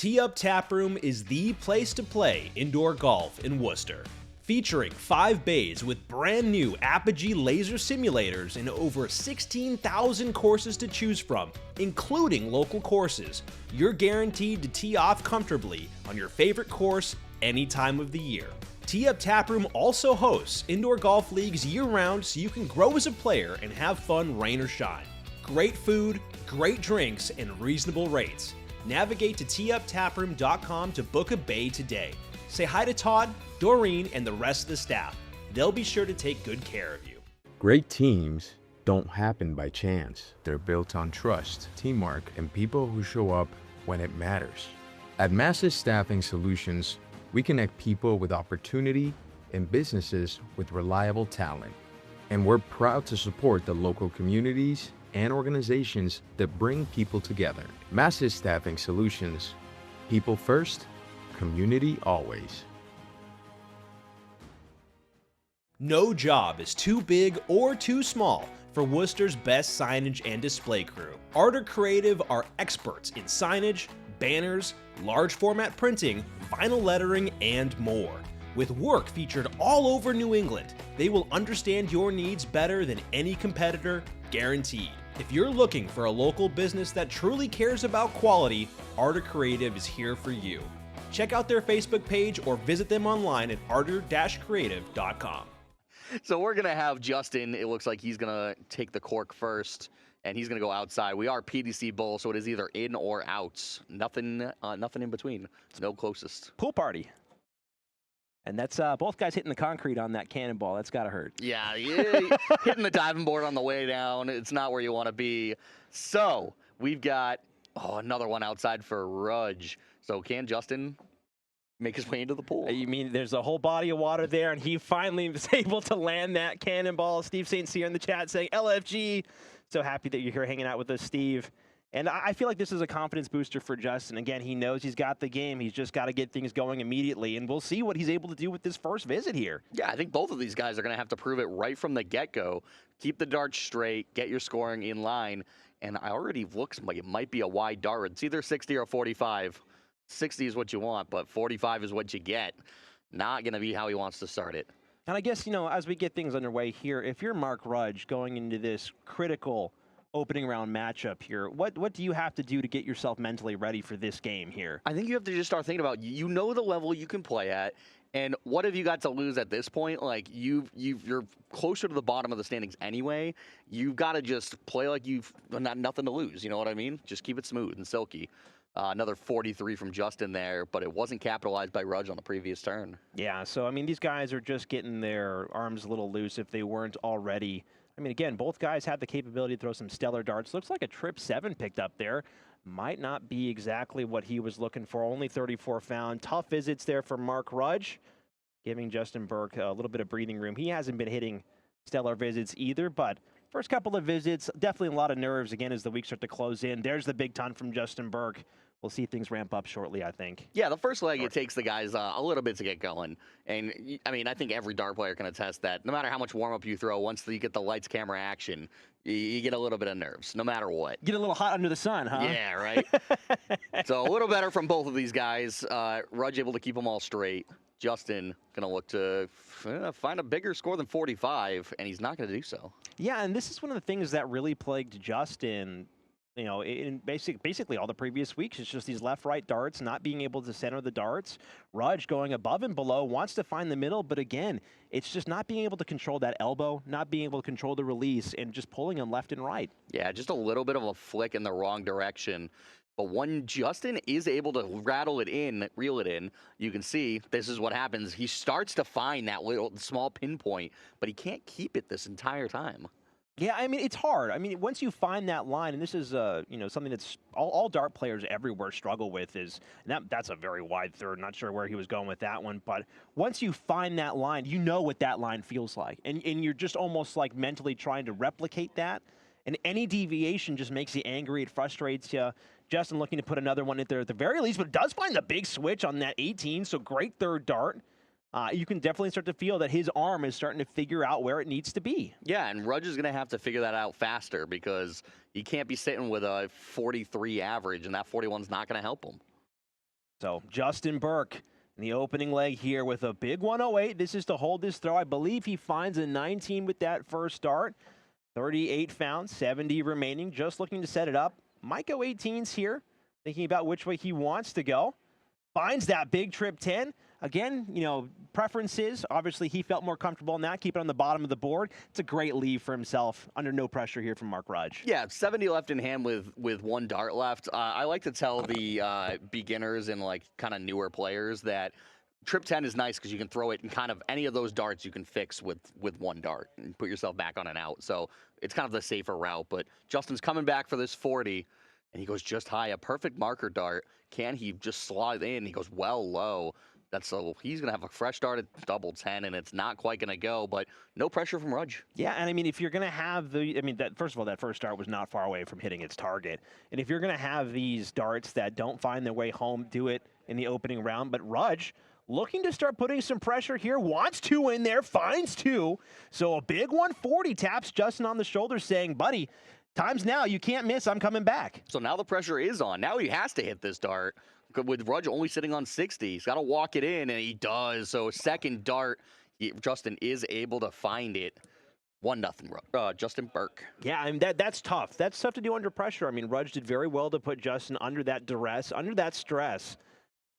𝗕𝘂𝗀𝗃 Taproom is the place to play indoor golf in Worcester. Featuring 5 bays with brand new 𝗕𝗏𝗄𝗃 laser simulators and over 16,000 courses to choose from, including local courses, you're guaranteed to tee off comfortably on your favorite course any time of the year. 𝗕𝘂𝗃 Taproom also hosts indoor golf leagues year-round so you can grow as a player and have fun rain or shine. Great food, great drinks, and reasonable rates. Navigate to 𝗕𝗂𝗃taproom.com to book a bay today. Say hi to Todd, Doreen, and the rest of the staff. They'll be sure to take good care of you. Great teams don't happen by chance. They're built on trust, teamwork, and people who show up when it matters. At Massive Staffing Solutions, we connect people with opportunity and businesses with reliable talent. And we're proud to support the local communities and organizations that bring people together. Massive Staffing Solutions. People first, community always. No job is too big or too small for Worcester's best signage and display crew. Art Creative are experts in signage, banners, large format printing, vinyl lettering, and more. With work featured all over New England, they will understand your needs better than any competitor, guaranteed. If you're looking for a local business that truly cares about quality, Art Creative is here for you. Check out their Facebook page or visit them online at art-creative.com. So we're going to have Justin. It looks like he's going to take the cork first, and he's going to go outside. We are PDC Bowl, so it is either in or out. Nothing in between. It's no closest. Pool party. And that's both guys hitting the concrete on that cannonball. That's got to hurt. Yeah, hitting the diving board on the way down. It's not where you want to be. So we've got another one outside for Rudge. So can Justin make his way into the pool? You mean there's a whole body of water there, and he finally was able to land that cannonball. Steve St. Cyr in the chat saying, LFG. So happy that you're here hanging out with us, Steve. And I feel like this is a confidence booster for Justin. Again, he knows he's got the game. He's just got to get things going immediately, and we'll see what he's able to do with this first visit here. Yeah, I think both of these guys are going to have to prove it right from the get-go. Keep the darts straight, get your scoring in line, and I already looks like it might be a wide dart. It's either 60 or 45. 60 is what you want, but 45 is what you get. Not going to be how he wants to start it. And I guess, as we get things underway here, if you're Mark Rudge going into this critical opening round matchup here, what do you have to do to get yourself mentally ready for this game here? I think you have to just start thinking about, the level you can play at, and what have you got to lose at this point? Like, you're closer to the bottom of the standings anyway. You've got to just play like you've got nothing to lose, you know what I mean? Just keep it smooth and silky. Another 43 from Justin there, but it wasn't capitalized by Rudge on the previous turn. Yeah, so, these guys are just getting their arms a little loose if they weren't already. Again, both guys had the capability to throw some stellar darts. Looks like a trip 7 picked up there. Might not be exactly what he was looking for. Only 34 found. Tough visits there for Mark Rudge, giving Justin Burke a little bit of breathing room. He hasn't been hitting stellar visits either, but first couple of visits, definitely a lot of nerves again as the weeks start to close in. There's the big ton from Justin Burke. We'll see things ramp up shortly, I think. Yeah, the first leg, it takes the guys a little bit to get going. And, I think every dart player can attest that. No matter how much warm-up you throw, once you get the lights, camera, action, you get a little bit of nerves, no matter what. Get a little hot under the sun, huh? Yeah, right? So a little better from both of these guys. Rudge able to keep them all straight. Justin going to look to find a bigger score than 45, and he's not going to do so. Yeah, and this is one of the things that really plagued Justin in basically all the previous weeks. It's just these left-right darts, not being able to center the darts. Rudge going above and below, wants to find the middle, but again, it's just not being able to control that elbow, not being able to control the release, and just pulling them left and right. Yeah, just a little bit of a flick in the wrong direction. But when Justin is able to reel it in, you can see this is what happens. He starts to find that little small pinpoint, but he can't keep it this entire time. Yeah, it's hard. Once you find that line, and this is, something that's all dart players everywhere struggle with that's a very wide third. Not sure where he was going with that one, but once you find that line, you know what that line feels like. And you're just almost like mentally trying to replicate that. And any deviation just makes you angry. It frustrates you. Justin looking to put another one in there at the very least, but does find the big switch on that 18, so great third dart. You can definitely start to feel that his arm is starting to figure out where it needs to be. Yeah, and Rudge is going to have to figure that out faster because he can't be sitting with a 43 average, and that 41's not going to help him. So Justin Burke in the opening leg here with a big 108. This is to hold this throw. I believe he finds a 19 with that first start. 38 found, 70 remaining, just looking to set it up. Might go 18s here, thinking about which way he wants to go. Finds that big trip 10. Again, you know, preferences. Obviously, he felt more comfortable in that, keep it on the bottom of the board. It's a great leave for himself, under no pressure here from Rudge. Yeah, 70 left in hand with one dart left. I like to tell the beginners and, like, kind of newer players that trip 10 is nice because you can throw it, and kind of any of those darts you can fix with one dart and put yourself back on and out. So it's kind of the safer route. But Justin's coming back for this 40, and he goes just high. A perfect marker dart. Can he just slide in? He goes well low. So he's going to have a fresh start at double 10, and it's not quite going to go, but no pressure from Rudge. Yeah, and I mean, if you're going to have first of all, that first dart was not far away from hitting its target. And if you're going to have these darts that don't find their way home, do it in the opening round. But Rudge, looking to start putting some pressure here, wants two in there, finds two. So a big 140 taps Justin on the shoulder saying, buddy, time's now, you can't miss, I'm coming back. So now the pressure is on. Now he has to hit this dart. With Rudge only sitting on 60, he's got to walk it in, and he does. So second dart, Justin is able to find it. 1-0, Justin Burke. Yeah, I mean, that's tough. That's tough to do under pressure. I mean, Rudge did very well to put Justin under that duress, under that stress.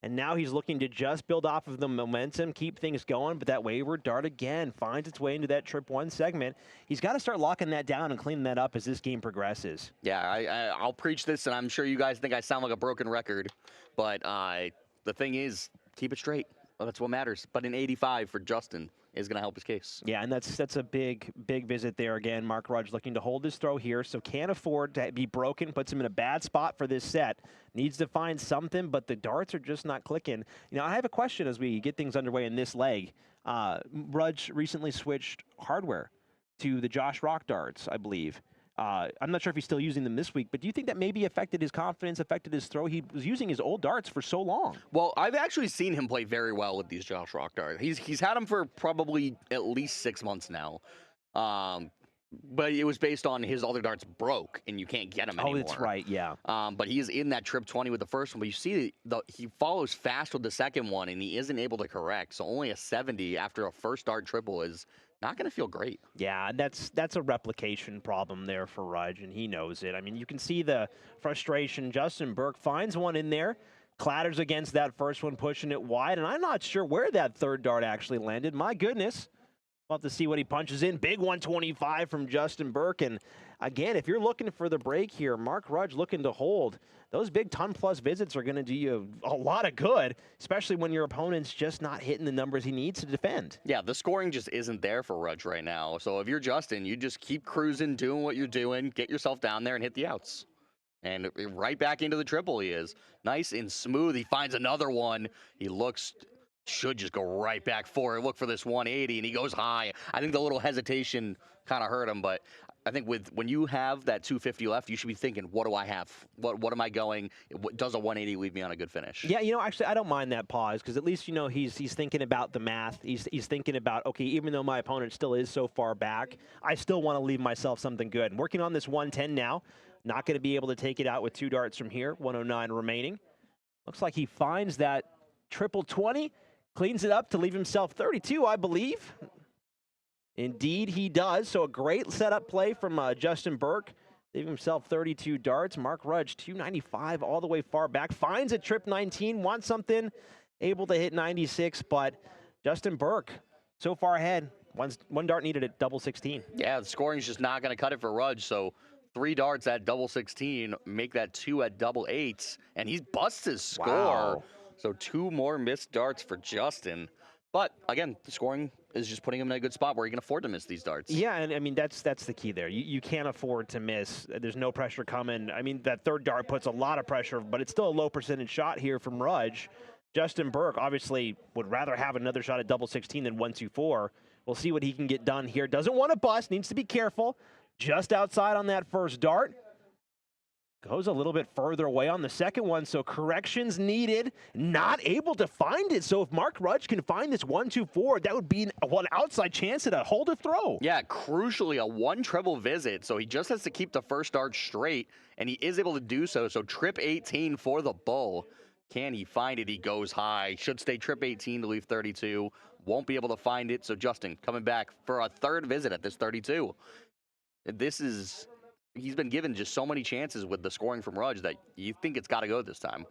And now he's looking to just build off of the momentum, keep things going, but that wayward dart again finds its way into that trip 1 segment. He's got to start locking that down and cleaning that up as this game progresses. Yeah, I'll preach this, and I'm sure you guys think I sound like a broken record, but the thing is, keep it straight. Well, that's what matters. But an 85 for Justin is going to help his case. Yeah, and that's a big visit there again. Rudge looking to hold his throw here, so can't afford to be broken. Puts him in a bad spot for this set. Needs to find something, but the darts are just not clicking. You know, I have a question as we get things underway in this leg. Rudge recently switched hardware to the Josh Rock darts, I believe. I'm not sure if he's still using them this week, but do you think that maybe affected his confidence, affected his throw? He was using his old darts for so long. Well, I've actually seen him play very well with these Josh Rock darts. He's had them for probably at least 6 months now. But it was based on his other darts broke, and you can't get them anymore. Oh, that's right, yeah. But he is in that trip 20 with the first one. But you see, he follows fast with the second one, and he isn't able to correct. So only a 70 after a first dart triple is not going to feel great. Yeah, that's a replication problem there for Rudge, and he knows it. I mean, you can see the frustration. Justin Burke finds one in there, clatters against that first one, pushing it wide, and I'm not sure where that third dart actually landed. My goodness. We'll have to see what he punches in. Big 125 from Justin Burke. And again, if you're looking for the break here, Rudge looking to hold. Those big ton-plus visits are going to do you a lot of good, especially when your opponent's just not hitting the numbers he needs to defend. Yeah, the scoring just isn't there for Rudge right now. So if you're Justin, you just keep cruising, doing what you're doing, get yourself down there and hit the outs. And right back into the triple he is. Nice and smooth. He finds another one. He should just go right back for it. Look for this 180, and he goes high. I think the little hesitation kind of hurt him, but I think when you have that 250 left, you should be thinking, what do I have? What am I going? Does a 180 leave me on a good finish? Yeah, you know, actually, I don't mind that pause because at least, you know, he's thinking about the math. He's thinking about, okay, even though my opponent still is so far back, I still want to leave myself something good. I'm working on this 110 now. Not going to be able to take it out with 2 darts from here. 109 remaining. Looks like he finds that triple 20. Cleans it up to leave himself 32, I believe. Indeed, he does. So a great setup play from Justin Burke. Leave himself 32 darts. Rudge, 295 all the way far back. Finds a trip 19, wants something. Able to hit 96, but Justin Burke so far ahead. One dart needed at double 16. Yeah, the scoring's just not going to cut it for Rudge. So 3 darts at double 16, make that 2 at double 8s, and he busts his score. Wow. So 2 more missed darts for Justin. But, again, the scoring is just putting him in a good spot where he can afford to miss these darts. Yeah, and I mean, that's the key there. You can't afford to miss. There's no pressure coming. I mean, that third dart puts a lot of pressure, but it's still a low percentage shot here from Rudge. Justin Burke obviously would rather have another shot at double 16 than 124. We'll see what he can get done here. Doesn't want to bust, needs to be careful. Just outside on that first dart. Goes a little bit further away on the second one, so corrections needed. Not able to find it, so if Rudge can find this 1-2-4, that would be an outside chance at a hold a throw. Yeah, crucially, a 1 treble visit, so he just has to keep the first dart straight, and he is able to do so. So trip 18 for the Bull. Can he find it? He goes high. Should stay trip 18 to leave 32. Won't be able to find it. So Justin coming back for a third visit at this 32. He's been given just so many chances with the scoring from Rudge that you think it's got to go this time.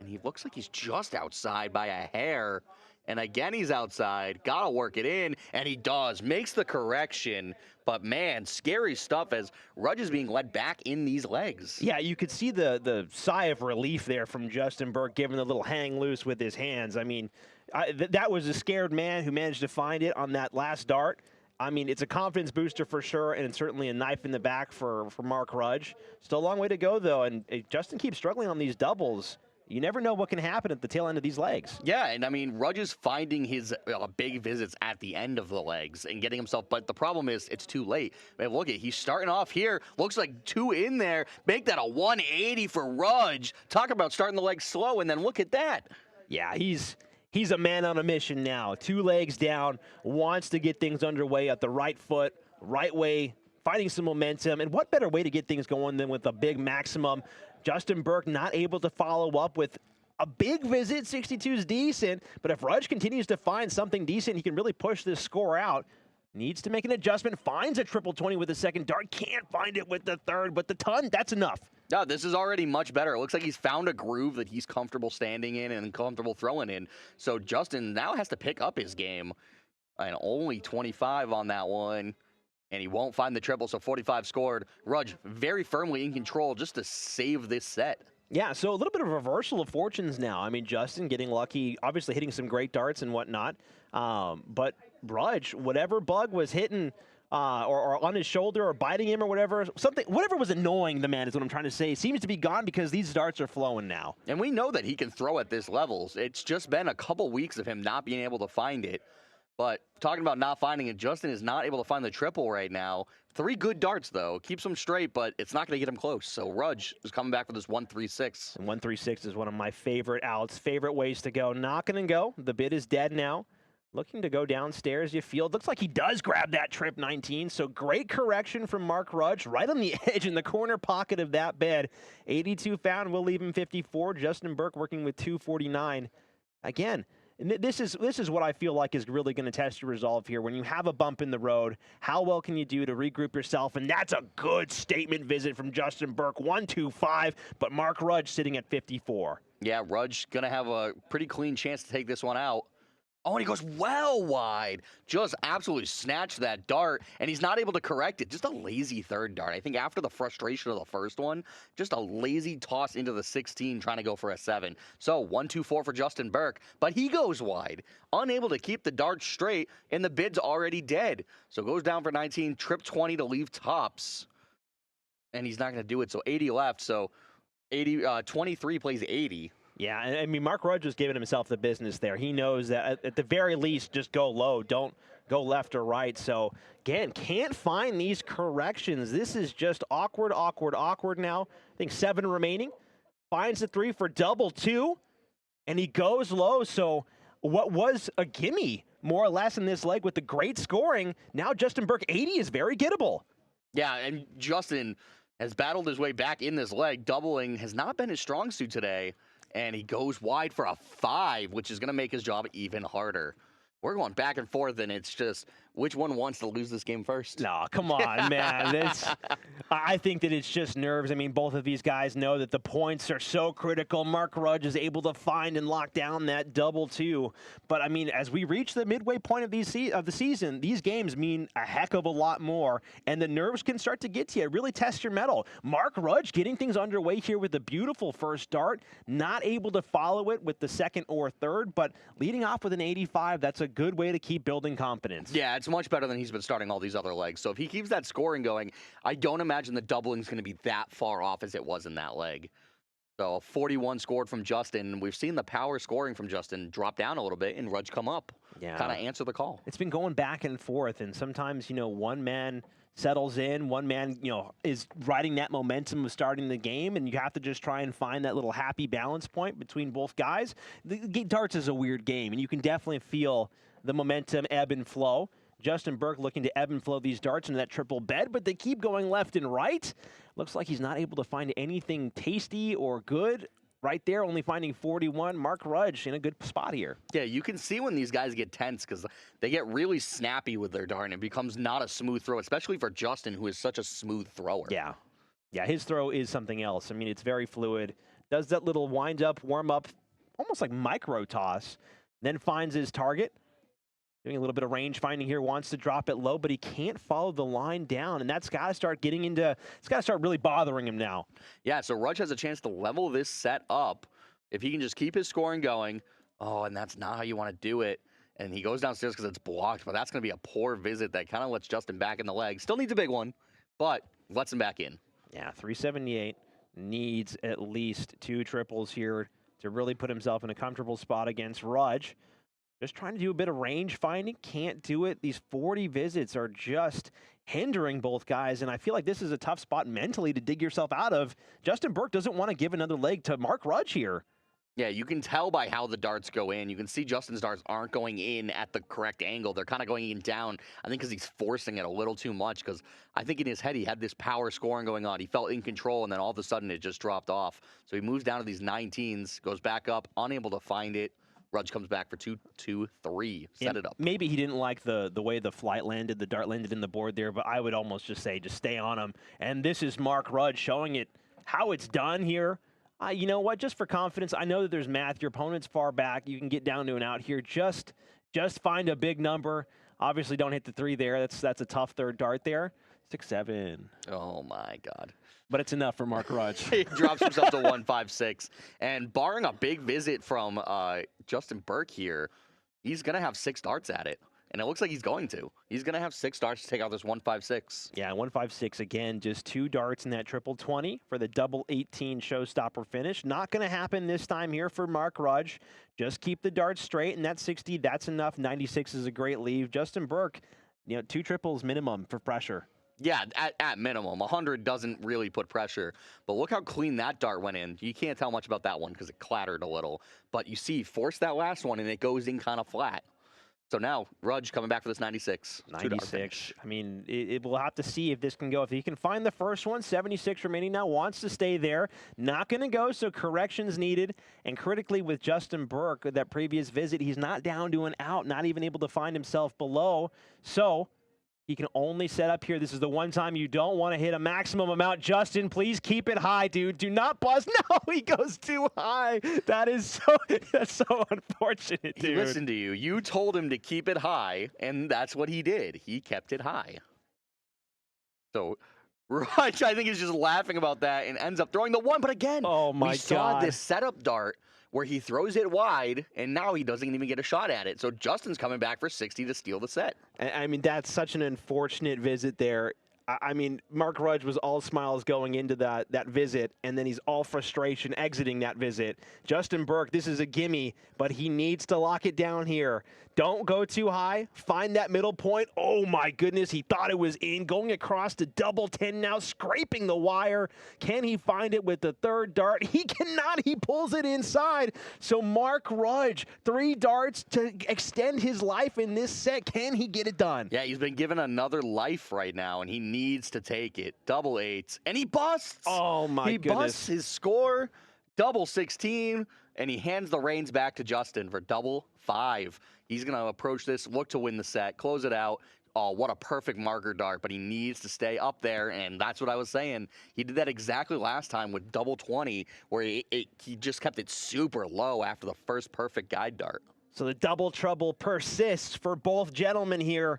And he looks like he's just outside by a hair. And again, he's outside. Got to work it in. And he does. Makes the correction. But, man, scary stuff as Rudge is being led back in these legs. Yeah, you could see the sigh of relief there from Justin Burke, giving the little hang loose with his hands. I mean, that was a scared man who managed to find it on that last dart. I mean, it's a confidence booster for sure, and it's certainly a knife in the back for Mark Rudge. Still a long way to go, though, and Justin keeps struggling on these doubles. You never know what can happen at the tail end of these legs. Yeah, and I mean, Rudge is finding his big visits at the end of the legs and getting himself, but the problem is it's too late. Man, look at, he's starting off here, looks like 2 in there, make that a 180 for Rudge. Talk about starting the legs slow, and then look at that. Yeah, he's a man on a mission now. 2 legs down, wants to get things underway at the right foot, right way, finding some momentum. And what better way to get things going than with a big maximum? Justin Burke not able to follow up with a big visit. 62 is decent, but if Rudge continues to find something decent, he can really push this score out. Needs to make an adjustment, finds a triple 20 with the second dart, can't find it with the third, but the ton, that's enough. No, this is already much better. It looks like he's found a groove that he's comfortable standing in and comfortable throwing in. So Justin now has to pick up his game. And only 25 on that one. And he won't find the triple, so 45 scored. Rudge very firmly in control just to save this set. Yeah, so a little bit of a reversal of fortunes now. I mean, Justin getting lucky, obviously hitting some great darts and whatnot. But Rudge, whatever bug was hitting or on his shoulder or biting him or whatever, whatever was annoying the man is what I'm trying to say, seems to be gone because these darts are flowing now. And we know that he can throw at this levels. It's just been a couple weeks of him not being able to find it. But talking about not finding it, Justin is not able to find the triple right now. 3 good darts, though. Keeps him straight, but it's not going to get him close. So Rudge is coming back for this 136. And 136 is one of my favorite outs, favorite ways to go. Not going to go. The bid is dead now. Looking to go downstairs, you feel. Looks like he does grab that trip 19. So great correction from Mark Rudge, right on the edge in the corner pocket of that bed. 82 found, will leave him 54. Justin Burke working with 249. Again, and this is what I feel like is really going to test your resolve here. When you have a bump in the road, how well can you do to regroup yourself? And that's a good statement visit from Justin Burke, 125, but Mark Rudge sitting at 54. Yeah, Rudge going to have a pretty clean chance to take this one out. Oh, and he goes well wide. Just absolutely snatched that dart, and he's not able to correct it. Just a lazy third dart. I think after the frustration of the first one, just a lazy toss into the 16 trying to go for a 7. So 1-2-4 for Justin Burke, but he goes wide. Unable to keep the dart straight, and the bid's already dead. So goes down for 19, trip 20 to leave tops. And he's not going to do it, so 80 left. So 23 plays 80. Yeah, I mean, Mark Rudge is giving himself the business there. He knows that at the very least, just go low. Don't go left or right. So, again, can't find these corrections. This is just awkward, awkward, awkward now. I think 7 remaining. Finds the 3 for double 2, and he goes low. So, what was a gimme, more or less, in this leg with the great scoring, now Justin Burke 80 is very gettable. Yeah, and Justin has battled his way back in this leg. Doubling has not been his strong suit today. And he goes wide for a 5, which is going to make his job even harder. We're going back and forth, and it's just which one wants to lose this game first? No, come on, man. I think that it's just nerves. I mean, both of these guys know that the points are so critical. Mark Rudge is able to find and lock down that double 2. But, I mean, as we reach the midway point of the season, these games mean a heck of a lot more, and the nerves can start to get to you. Really test your mettle. Mark Rudge getting things underway here with a beautiful first dart, not able to follow it with the second or third, but leading off with an 85, that's a good way to keep building confidence. Yeah, it's much better than he's been starting all these other legs. So if he keeps that scoring going, I don't imagine the doubling is going to be that far off as it was in that leg. So 41 scored from Justin. We've seen the power scoring from Justin drop down a little bit and Rudge come up. Yeah. Kind of answer the call. It's been going back and forth, and sometimes, you know, one man settles in, one man, you know, is riding that momentum of starting the game, and you have to just try and find that little happy balance point between both guys. The darts is a weird game, and you can definitely feel the momentum ebb and flow. Justin Burke looking to ebb and flow these darts into that triple bed, but they keep going left and right. Looks like he's not able to find anything tasty or good right there, only finding 41. Mark Rudge in a good spot here. Yeah, you can see when these guys get tense because they get really snappy with their dart and it becomes not a smooth throw, especially for Justin, who is such a smooth thrower. Yeah. Yeah, his throw is something else. I mean, it's very fluid. Does that little wind up, warm up, almost like micro toss, then finds his target. Doing a little bit of range finding here, wants to drop it low, but he can't follow the line down, and that's got to start getting into, it's got to start really bothering him now. Yeah, so Rudge has a chance to level this set up if he can just keep his scoring going. Oh, and that's not how you want to do it. And he goes downstairs because it's blocked, but that's going to be a poor visit that kind of lets Justin back in the leg. Still needs a big one, but lets him back in. Yeah, 378 needs at least 2 triples here to really put himself in a comfortable spot against Rudge. Just trying to do a bit of range finding, can't do it. These 40 visits are just hindering both guys, and I feel like this is a tough spot mentally to dig yourself out of. Justin Burke doesn't want to give another leg to Mark Rudge here. Yeah, you can tell by how the darts go in. You can see Justin's darts aren't going in at the correct angle. They're kind of going in down, I think because he's forcing it a little too much, because I think in his head he had this power scoring going on. He felt in control, and then all of a sudden it just dropped off. So he moves down to these 19s, goes back up, unable to find it. Rudge comes back for 2-2-3. Set it up. Maybe he didn't like the way the flight landed, the dart landed in the board there, but I would almost just say just stay on him. And this is Mark Rudge showing it how it's done here. You know what? Just for confidence, I know that there's math. Your opponent's far back. You can get down to an out here. Just find a big number. Obviously, don't hit the 3 there. That's a tough third dart there. 6-7. Oh my God. But it's enough for Mark Rudge. He drops himself to 1-5-6. And barring a big visit from Justin Burke here, he's going to have 6 darts at it. And it looks like he's going to. He's going to have 6 darts to take out this 1-5-6. Yeah, 1-5-6 again. Just 2 darts in that triple 20 for the double 18 showstopper finish. Not going to happen this time here for Mark Rudge. Just keep the darts straight, and that 60, that's enough. 96 is a great leave. Justin Burke, 2 triples minimum for pressure. Yeah, at minimum. 100 doesn't really put pressure. But look how clean that dart went in. You can't tell much about that one because it clattered a little. But you see, force that last one, and it goes in kind of flat. So now, Rudge coming back for this 96. 96. I mean, we'll have to see if this can go. If he can find the first one, 76 remaining now, wants to stay there. Not going to go, so corrections needed. And critically with Justin Burke, that previous visit, he's not down to an out, not even able to find himself below. So he can only set up here. This is the one time you don't want to hit a maximum amount. Justin, please keep it high, dude. Do not buzz. No, he goes too high. That's so unfortunate, dude. He listened to you. You told him to keep it high, and that's what he did. He kept it high. So Rudge, I think, is just laughing about that and ends up throwing the 1. But again, oh my God, we saw this setup dart where he throws it wide, and now he doesn't even get a shot at it. So Justin's coming back for 60 to steal the set. I mean, that's such an unfortunate visit there. I mean, Mark Rudge was all smiles going into that visit, and then he's all frustration exiting that visit. Justin Burke, this is a gimme, but he needs to lock it down here. Don't go too high. Find that middle point. Oh, my goodness. He thought it was in. Going across to double 10 now, scraping the wire. Can he find it with the third dart? He cannot. He pulls it inside. So Mark Rudge, 3 darts to extend his life in this set. Can he get it done? Yeah, he's been given another life right now, and he needs to take it. Double 8s, and he busts. Oh, my goodness. He busts his score, double 16, and he hands the reins back to Justin for double 5. He's going to approach this, look to win the set, close it out. Oh, what a perfect marker dart, but he needs to stay up there, and that's what I was saying. He did that exactly last time with double 20, where he just kept it super low after the first perfect guide dart. So the double trouble persists for both gentlemen here,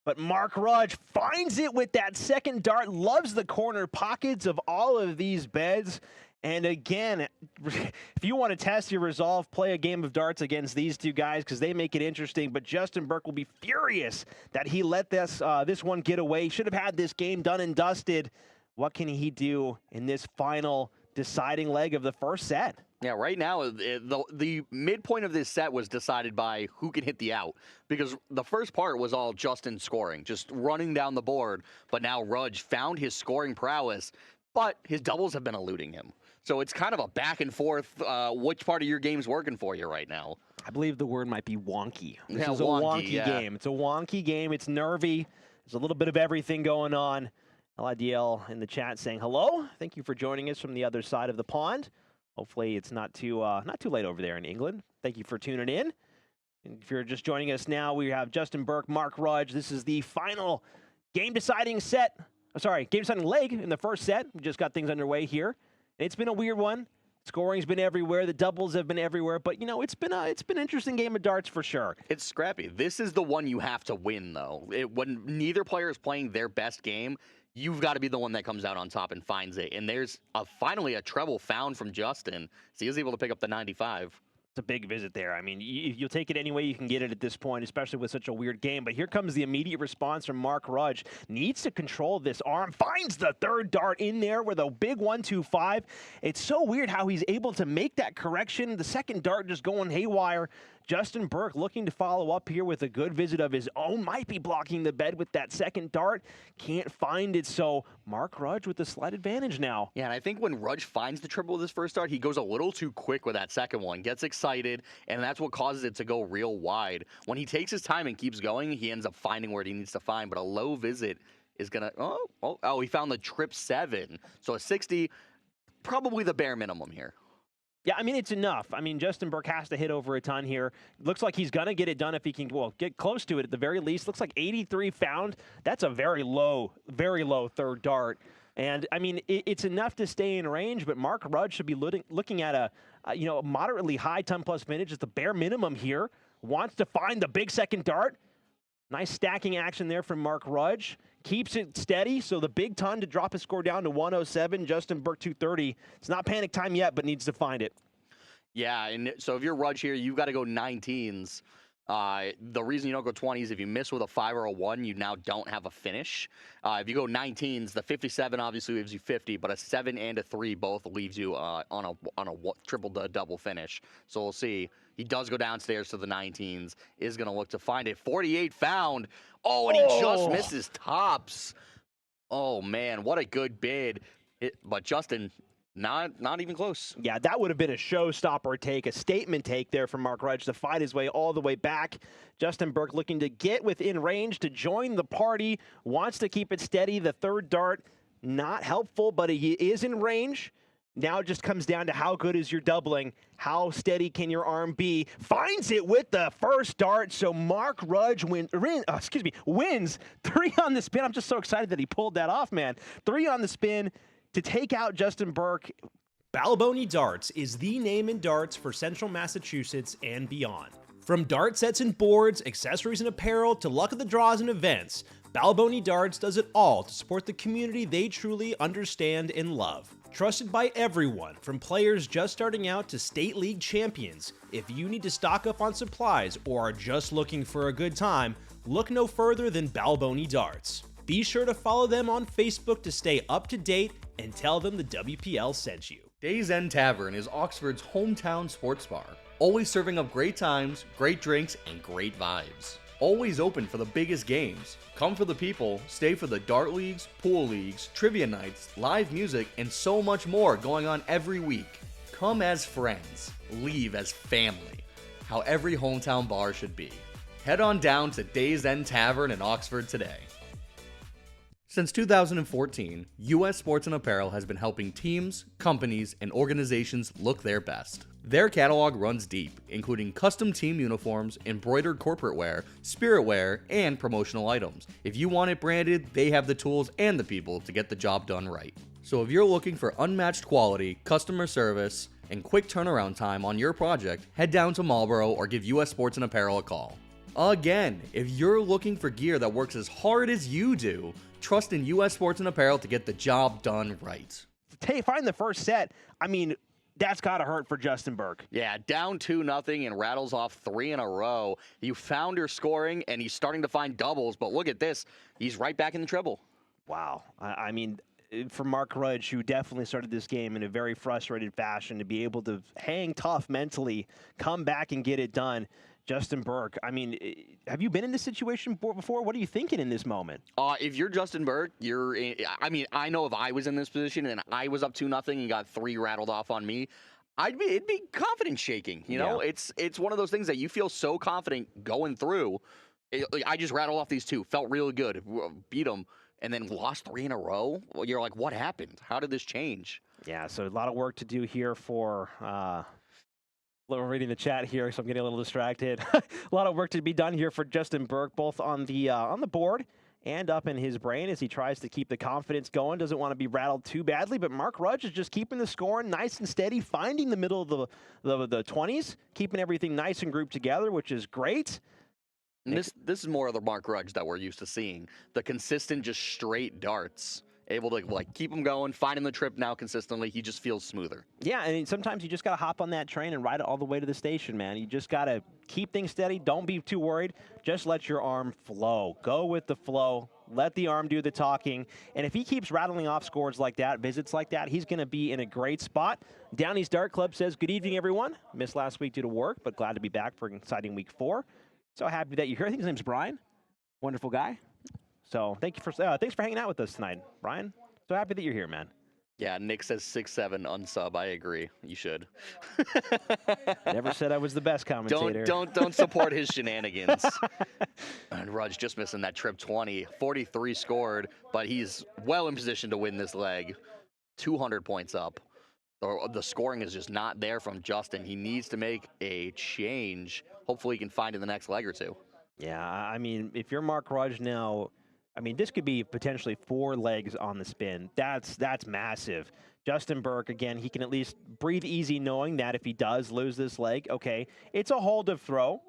but Mark Rudge finds it with that second dart, loves the corner pockets of all of these beds. And again, if you want to test your resolve, play a game of darts against these 2 guys because they make it interesting. But Justin Burke will be furious that he let this one get away. He should have had this game done and dusted. What can he do in this final deciding leg of the first set? Yeah, right now, the midpoint of this set was decided by who can hit the out. Because the first part was all Justin scoring, just running down the board. But now Rudge found his scoring prowess, but his doubles have been eluding him. So it's kind of a back and forth, which part of your game's working for you right now. I believe the word might be wonky. This is a wonky game. It's a wonky game. It's nervy. There's a little bit of everything going on. 𝗦𝗲𝗀𝗇𝗏 in the chat saying hello. Thank you for joining us from the other side of the pond. Hopefully it's not too late over there in England. Thank you for tuning in. And if you're just joining us now, we have Justin Burke, Mark Rudge. This is the final game-deciding game-deciding leg in the first set. We just got things underway here. It's been a weird one. Scoring's been everywhere. The doubles have been everywhere. But, you know, it's been an interesting game of darts for sure. It's scrappy. This is the one you have to win, though. When neither player is playing their best game, you've got to be the one that comes out on top and finds it. And there's finally a treble found from Justin. So he was able to pick up the 95. It's a big visit there. I mean, you'll take it any way you can get it at this point, especially with such a weird game. But here comes the immediate response from Mark Rudge. Needs to control this arm. Finds the third dart in there with a big 1-2-5. It's so weird how he's able to make that correction. The second dart just going haywire. Justin Burke looking to follow up here with a good visit of his own. Might be blocking the bed with that second dart. Can't find it, so Mark Rudge with the slight advantage now. Yeah, and I think when Rudge finds the triple with his first dart, he goes a little too quick with that second one. Gets excited, and that's what causes it to go real wide. When he takes his time and keeps going, he ends up finding where he needs to find, but a low visit is going to... he found the trip 7. So a 60, probably the bare minimum here. Yeah, I mean, it's enough. I mean, Justin Burke has to hit over a ton here. Looks like he's going to get it done if he can, well, get close to it at the very least. Looks like 83 found. That's a very low third dart. And, I mean, it's enough to stay in range, but Mark Rudge should be looking at a moderately high 10-plus finish. It's the bare minimum here. Wants to find the big second dart. Nice stacking action there from Mark Rudge. Keeps it steady, so the big ton to drop his score down to 107. Justin Burke 230. It's not panic time yet, but needs to find it. Yeah, and so if you're Rudge here, you've got to go 19s. The reason you don't go 20s, if you miss with a 5 or a 1, you now don't have a finish. If you go 19s, the 57 obviously leaves you 50, but a 7 and a 3 both leaves you on a triple to double finish. So we'll see. He does go downstairs to the 19s, is going to look to find it. 48 found. Oh, and he just misses tops. Oh, man, what a good bid. But Justin... Not even close. Yeah, that would have been a showstopper take, a statement take there from Mark Rudge to fight his way all the way back. Justin Burke looking to get within range to join the party, wants to keep it steady. The third dart, not helpful, but he is in range. Now it just comes down to how good is your doubling, how steady can your arm be. Finds it with the first dart, so Mark Rudge wins 3 on the spin. I'm just so excited that he pulled that off, man. 3 on the spin to take out Justin Burke. 𝗪𝗀𝗀𝗇 Darts is the name in darts for Central Massachusetts and beyond. From dart sets and boards, accessories and apparel, to luck of the draws and events, 𝗪𝗀𝗀𝗇 Darts does it all to support the community they truly understand and love. Trusted by everyone, from players just starting out to state league champions, if you need to stock up on supplies or are just looking for a good time, look no further than 𝗪𝗀𝗀𝗇 Darts. Be sure to follow them on Facebook to stay up to date and tell them the WPL sent you. Days End Tavern is Oxford's hometown sports bar, always serving up great times, great drinks, and great vibes. Always open for the biggest games. Come for the people, stay for the dart leagues, pool leagues, trivia nights, live music, and so much more going on every week. Come as friends, leave as family. How every hometown bar should be. Head on down to Days End Tavern in Oxford today. Since 2014, U.S. Sports and Apparel has been helping teams, companies, and organizations look their best. Their catalog runs deep, including custom team uniforms, embroidered corporate wear, spirit wear, and promotional items. If you want it branded, they have the tools and the people to get the job done right. So if you're looking for unmatched quality, customer service, and quick turnaround time on your project, head down to Marlboro or give U.S. Sports and Apparel a call. Again, if you're looking for gear that works as hard as you do, trust in U.S. Sports and Apparel to get the job done right. Hey, find the first set. I mean, that's got to hurt for Justin Burke. Yeah, down 2-0 and rattles off 3 in a row. You found her scoring, and he's starting to find doubles, but look at this. He's right back in the treble. Wow. I mean, for Mark Rudge, who definitely started this game in a very frustrated fashion, to be able to hang tough mentally, come back and get it done. Justin Burke, I mean, have you been in this situation before? What are you thinking in this moment? If you're Justin Burke, I mean, I know if I was in this position and I was up 2-0 and got 3 rattled off on me, it'd be confidence shaking. You know, it's one of those things that you feel so confident going through. I just rattled off these 2, felt really good, beat them. and then lost 3 in a row. Well, you're like, what happened? How did this change? Yeah, so a lot of work to do here for. Reading the chat here, so I'm getting a little distracted. A lot of work to be done here for Justin Burke, both on the board and up in his brain as he tries to keep the confidence going. Doesn't want to be rattled too badly, but Mark Rudge is just keeping the score nice and steady, finding the middle of the 20s, keeping everything nice and grouped together, which is great. And this is more of the Mark Rudge that we're used to seeing. The consistent, just straight darts. Able to like keep him going, finding the trip now consistently. He just feels smoother. Yeah, and sometimes you just got to hop on that train and ride it all the way to the station, man. You just got to keep things steady. Don't be too worried. Just let your arm flow. Go with the flow. Let the arm do the talking. And if he keeps rattling off scores like that, visits like that, he's going to be in a great spot. Downey's Dart Club says, good evening, everyone. Missed last week due to work, but glad to be back for an exciting week 4. So happy that you're here. I think his name's Brian. Wonderful guy. So thanks for hanging out with us tonight, Brian. So happy that you're here, man. Yeah, Nick says 6'7" unsub. I agree. You should. Never said I was the best commentator. Don't support his shenanigans. And Rudge just missing that trip 20. 43 scored, but he's well in position to win this leg. 200 points up. The scoring is just not there from Justin. He needs to make a change. Hopefully he can find in the next leg or 2. Yeah, I mean, if you're Mark Rudge now, I mean, this could be potentially 4 legs on the spin. That's massive. Justin Burke, again, he can at least breathe easy knowing that if he does lose this leg, okay, it's a hold of throw.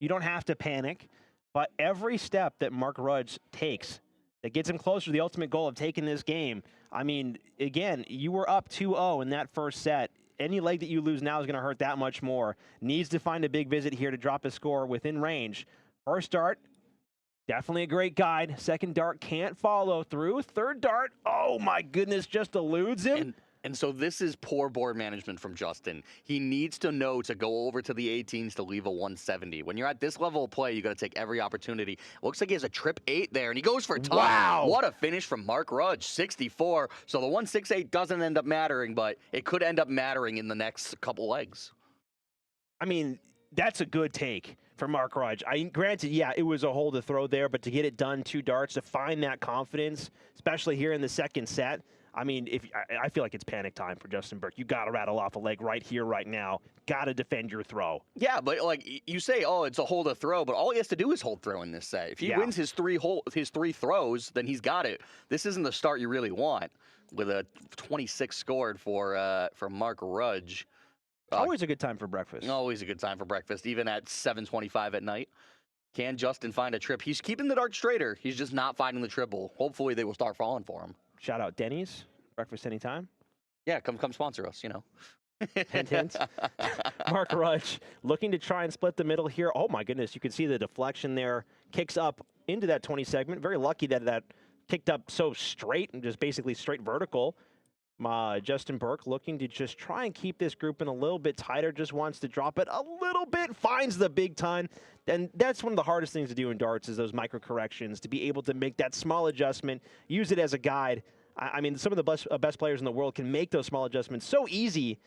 You don't have to panic. But every step that Mark Rudge takes that gets him closer to the ultimate goal of taking this game, I mean, again, you were up 2-0 in that first set. Any leg that you lose now is going to hurt that much more. Needs to find a big visit here to drop his score within range. First dart. Definitely a great guide. Second dart can't follow through. Third dart, oh my goodness, just eludes him. And so this is poor board management from Justin. He needs to know to go over to the 18s to leave a 170. When you're at this level of play, you got to take every opportunity. Looks like he has a trip 8 there, and he goes for a ton. Wow. What a finish from Mark Rudge, 64. So the 168 doesn't end up mattering, but it could end up mattering in the next couple legs. I mean, that's a good take for Mark Rudge. Granted, yeah, it was a hold to throw there, but to get it done 2 darts, to find that confidence, especially here in the second set, I mean, I feel like it's panic time for Justin Burke. You got to rattle off a leg right here, right now. Got to defend your throw. Yeah, but like you say, oh, it's a hold to throw, but all he has to do is hold throw in this set. If he wins his 3 throws, then he's got it. This isn't the start you really want with a 26 scored for Mark Rudge. Always a good time for breakfast. Always a good time for breakfast, even at 7:25 at night. Can Justin find a trip? He's keeping the dart straighter. He's just not finding the triple. Hopefully they will start falling for him. Shout out Denny's. Breakfast anytime. Yeah, come sponsor us, you know. Hint, hint. Mark Rudge looking to try and split the middle here. Oh, my goodness. You can see the deflection there. Kicks up into that 20 segment. Very lucky that kicked up so straight and just basically straight vertical. Justin Burke looking to just try and keep this group in a little bit tighter, just wants to drop it a little bit, finds the big time. And that's one of the hardest things to do in darts is those micro corrections, to be able to make that small adjustment, use it as a guide. I mean, some of the best players in the world can make those small adjustments so easy.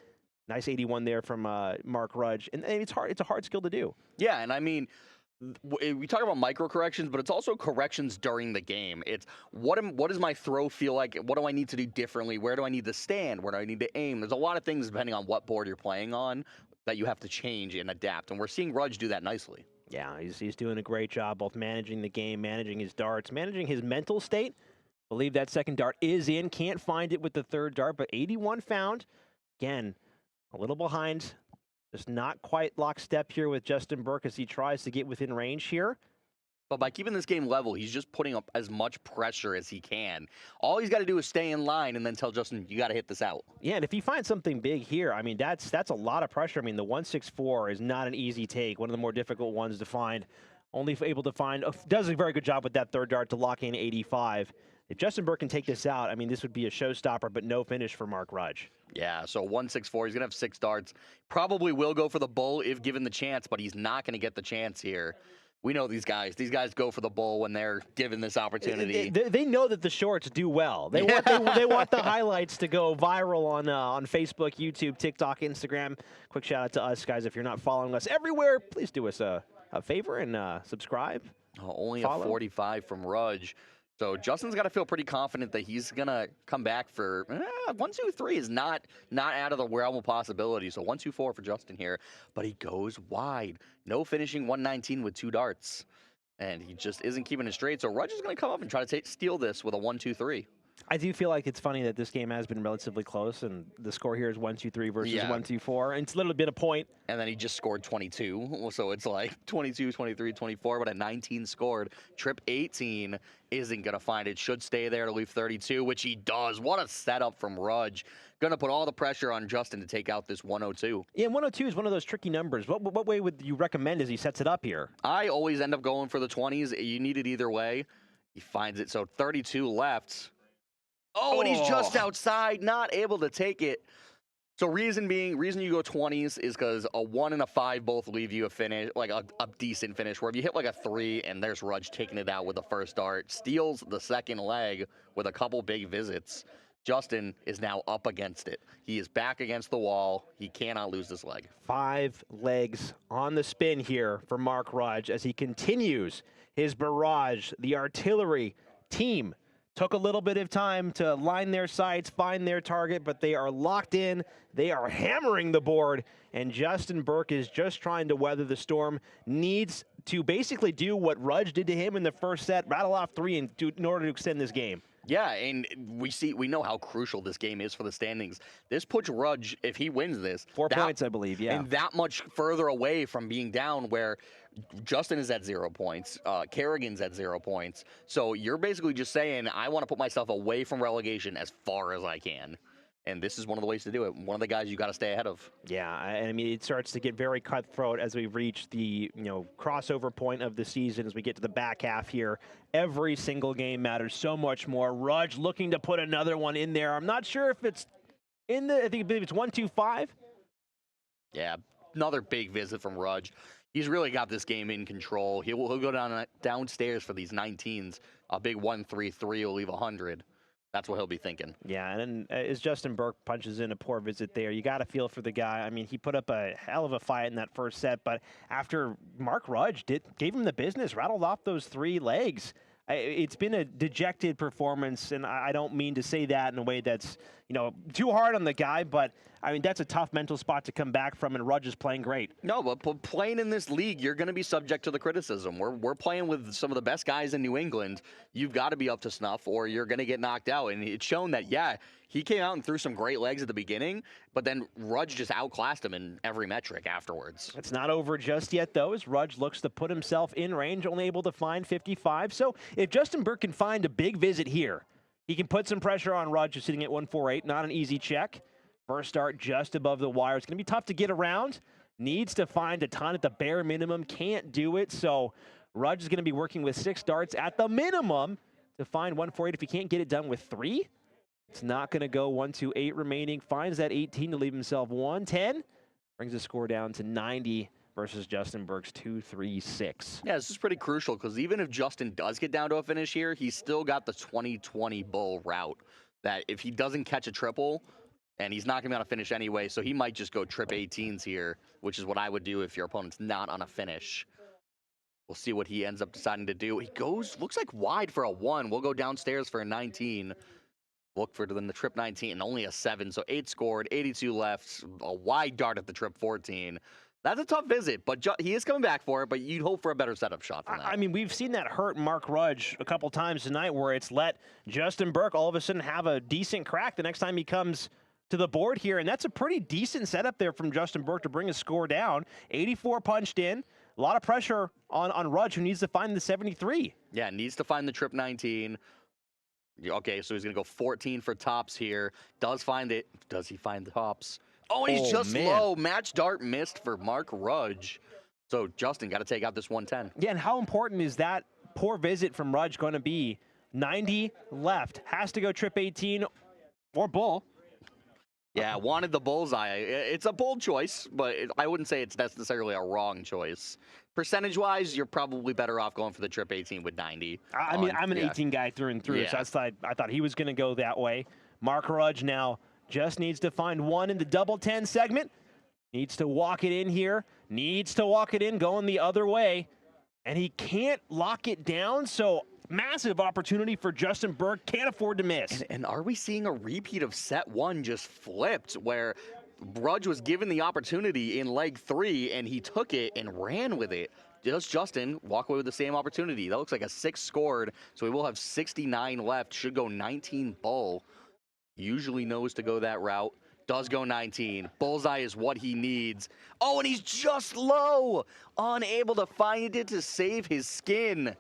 Nice 81 there from Mark Rudge. And it's hard. It's a hard skill to do. Yeah, and I mean, we talk about micro corrections, but it's also corrections during the game. It's what does my throw feel like? What do I need to do differently? Where do I need to stand? Where do I need to aim? There's a lot of things depending on what board you're playing on that you have to change and adapt. And we're seeing Rudge do that nicely. Yeah, he's doing a great job both managing the game, managing his darts, managing his mental state. Believe that second dart is in. Can't find it with the third dart, but 81 found. Again, a little behind. Just not quite lockstep here with Justin Burke as he tries to get within range here. But by keeping this game level, he's just putting up as much pressure as he can. All he's got to do is stay in line and then tell Justin, you got to hit this out. Yeah, and if he finds something big here, I mean, that's a lot of pressure. I mean, the 164 is not an easy take, one of the more difficult ones to find. Only able to find, does a very good job with that third dart to lock in 85. If Justin Burke can take this out, I mean, this would be a showstopper, but no finish for Mark Rudge. Yeah, so 164, he's going to have 6 darts. Probably will go for the bull if given the chance, but he's not going to get the chance here. We know these guys. These guys go for the bull when they're given this opportunity. They know that the shorts do well. They want the highlights to go viral on Facebook, YouTube, TikTok, Instagram. Quick shout out to us, guys. If you're not following us everywhere, please do us a favor and subscribe. Only follow. a 45 from Rudge. So Justin's got to feel pretty confident that he's gonna come back for 1, 2, 3 is not out of the realm of possibility. So 1, 2, 4 for Justin here, but he goes wide. No finishing 119 with 2 darts, and he just isn't keeping it straight. So Rudge is gonna come up and try to steal this with a 1, 2, 3. I do feel like it's funny that this game has been relatively close, and the score here is 1, 2, 3 versus Yeah. 1, 2, 4. And it's a little bit of point. And then he just scored 22. So it's like 22, 23, 24, but a 19 scored. Trip 18 isn't going to find it. Should stay there to leave 32, which he does. What a setup from Rudge. Going to put all the pressure on Justin to take out this 102. Yeah, 102 is one of those tricky numbers. What way would you recommend as he sets it up here? I always end up going for the 20s. You need it either way. He finds it. So 32 left. Oh, and he's just outside, not able to take it. So reason you go 20s is because a 1 and a 5 both leave you a finish, like a decent finish, where if you hit like a 3 and there's Rudge taking it out with the first dart, steals the second leg with a couple big visits. Justin is now up against it. He is back against the wall. He cannot lose this leg. 5 legs on the spin here for Mark Rudge as he continues his barrage. The artillery team took a little bit of time to line their sights, find their target, but they are locked in. They are hammering the board, and Justin Burke is just trying to weather the storm. Needs to basically do what Rudge did to him in the first set, rattle off 3 in order to extend this game. Yeah, and we know how crucial this game is for the standings. This puts Rudge, if he wins this, 4 points, I believe, yeah. And that much further away from being down, where Justin is at 0 points, Kerrigan's at 0 points. So you're basically just saying, I want to put myself away from relegation as far as I can. And this is one of the ways to do it. One of the guys you got to stay ahead of. Yeah, I mean, it starts to get very cutthroat as we reach the crossover point of the season. As we get to the back half here, every single game matters so much more. Rudge looking to put another one in there. I'm not sure if it's in the. I believe it's 1, 2, 5. Yeah, another big visit from Rudge. He's really got this game in control. He'll go downstairs for these 19s. A big 1, 3, 3 will leave 100. That's what he'll be thinking. Yeah, and then as Justin Burke punches in a poor visit there, you got to feel for the guy. I mean, he put up a hell of a fight in that first set, but after Mark Rudge gave him the business, rattled off those 3 legs, it's been a dejected performance, and I don't mean to say that in a way that's too hard on the guy, but I mean, that's a tough mental spot to come back from, and Rudge is playing great. No, but playing in this league, you're going to be subject to the criticism. We're playing with some of the best guys in New England. You've got to be up to snuff, or you're going to get knocked out. And it's shown that, yeah, he came out and threw some great legs at the beginning, but then Rudge just outclassed him in every metric afterwards. It's not over just yet, though, as Rudge looks to put himself in range, only able to find 55. So if Justin Burke can find a big visit here, he can put some pressure on Rudge, who's sitting at 148. Not an easy check. First start just above the wire. It's going to be tough to get around. Needs to find a ton at the bare minimum. Can't do it. So Rudge is going to be working with 6 darts at the minimum to find 148. If he can't get it done with 3, it's not going to go. 1, 2, 8 remaining. Finds that 18 to leave himself 110. Brings the score down to 90 versus Justin Burke's 236. Yeah, this is pretty crucial because even if Justin does get down to a finish here, he's still got the 20-20 bull route that if he doesn't catch a triple, and he's not going to be on a finish anyway, so he might just go trip 18s here, which is what I would do if your opponent's not on a finish. We'll see what he ends up deciding to do. He goes, looks like wide for a 1. We'll go downstairs for a 19. Look for the trip 19, and only a 7, so 8 scored, 82 left, a wide dart at the trip 14. That's a tough visit, but he is coming back for it, but you'd hope for a better setup shot than that. I mean, we've seen that hurt Mark Rudge a couple times tonight where it's let Justin Burke all of a sudden have a decent crack the next time he comes to the board here, and that's a pretty decent setup there from Justin Burke to bring his score down. 84 punched in. A lot of pressure on Rudge, who needs to find the 73. Yeah, needs to find the trip 19. Okay, so he's going to go 14 for tops here. Does find it. Does he find the tops? Oh, and he's just low. Match dart missed for Mark Rudge. So Justin got to take out this 110. Yeah, and how important is that poor visit from Rudge going to be? 90 left. Has to go trip 18 or bull. Yeah, wanted the bullseye. It's a bold choice, but I wouldn't say it's necessarily a wrong choice. Percentage-wise, you're probably better off going for the trip 18 with 90. I mean, I'm an 18 guy through and through, so I thought he was going to go that way. Mark Rudge now just needs to find 1 in the double 10 segment. Needs to walk it in here. Needs to walk it in, going the other way. And he can't lock it down, so Massive opportunity for Justin Burke. Can't afford to miss. And are we seeing a repeat of set 1 just flipped, where Rudge was given the opportunity in leg 3 and he took it and ran with it? Does Justin walk away with the same opportunity? That looks like a 6 scored, so we will have 69 left. Should go 19 bull. Usually knows to go that route. Does go 19. Bullseye is what he needs. Oh, and he's just low. Unable to find it to save his skin.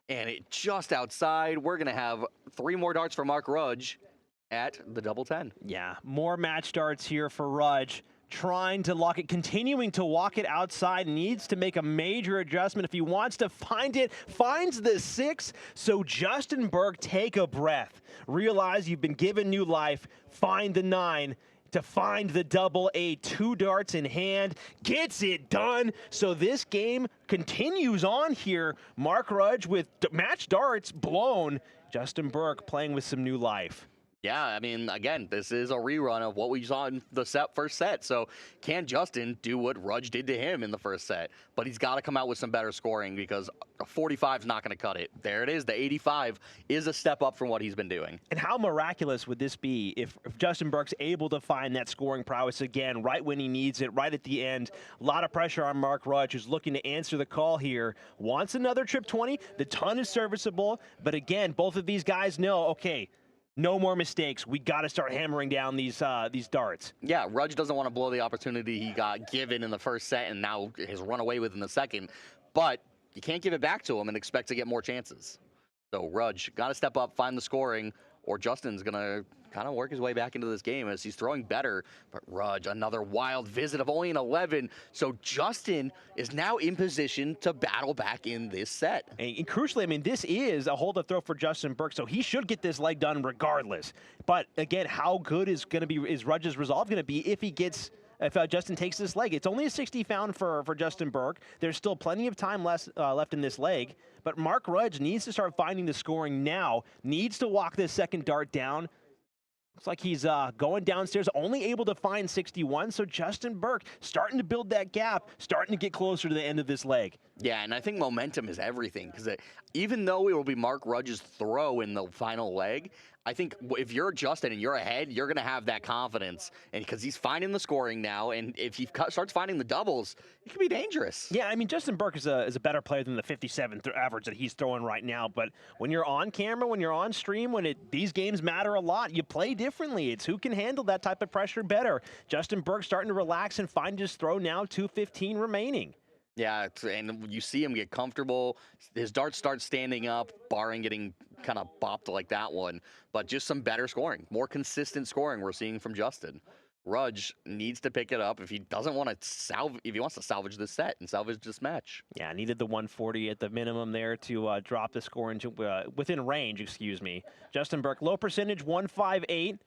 And it just outside. We're going to have 3 more darts for Mark Rudge at the double 10. Yeah, more match darts here for Rudge. Trying to lock it, continuing to walk it outside, needs to make a major adjustment if he wants to find it, finds the 6, so Justin Burke, take a breath. Realize you've been given new life, find the 9 to find the double 8, 2 darts in hand, gets it done, so this game continues on here. Mark Rudge with match darts blown, Justin Burke playing with some new life. Yeah, I mean, again, this is a rerun of what we saw in the first set. So can Justin do what Rudge did to him in the first set? But he's got to come out with some better scoring, because a 45 is not going to cut it. There it is. The 85 is a step up from what he's been doing. And how miraculous would this be if Justin Burke's able to find that scoring prowess again, right when he needs it, right at the end? A lot of pressure on Mark Rudge, who's looking to answer the call here. Wants another trip 20. The ton is serviceable. But again, both of these guys know, okay, no more mistakes. We got to start hammering down these darts. Yeah, Rudge doesn't want to blow the opportunity he got given in the first set and now has run away with in the second. But you can't give it back to him and expect to get more chances. So Rudge got to step up, find the scoring, or Justin's going to kind of work his way back into this game as he's throwing better. But Rudge, another wild visit of only an 11. So Justin is now in position to battle back in this set. And crucially, I mean, this is a hold-up throw for Justin Burke, so he should get this leg done regardless. But again, how good is Rudge's resolve going to be if Justin takes this leg? It's only a 60 found for Justin Burke. There's still plenty of time left in this leg. But Mark Rudge needs to start finding the scoring now, needs to walk this second dart down. Looks like he's going downstairs, only able to find 61. So Justin Burke starting to build that gap, starting to get closer to the end of this leg. Yeah, and I think momentum is everything, because even though it will be Mark Rudge's throw in the final leg, I think if you're Justin and you're ahead, you're going to have that confidence, and because he's finding the scoring now, and if he starts finding the doubles, it can be dangerous. Yeah, I mean, Justin Burke is a better player than the 57 average that he's throwing right now, but when you're on camera, when you're on stream, these games matter a lot, you play differently. It's who can handle that type of pressure better. Justin Burke starting to relax and find his throw now, 2:15 remaining. Yeah, and you see him get comfortable. His darts start standing up, barring getting kind of bopped like that one. But just some better scoring, more consistent scoring we're seeing from Justin. Rudge needs to pick it up if he doesn't want to if he wants to salvage this set and salvage this match. Yeah, needed the 140 at the minimum there to drop the score into within range. Excuse me. Justin Burke, low percentage, 158.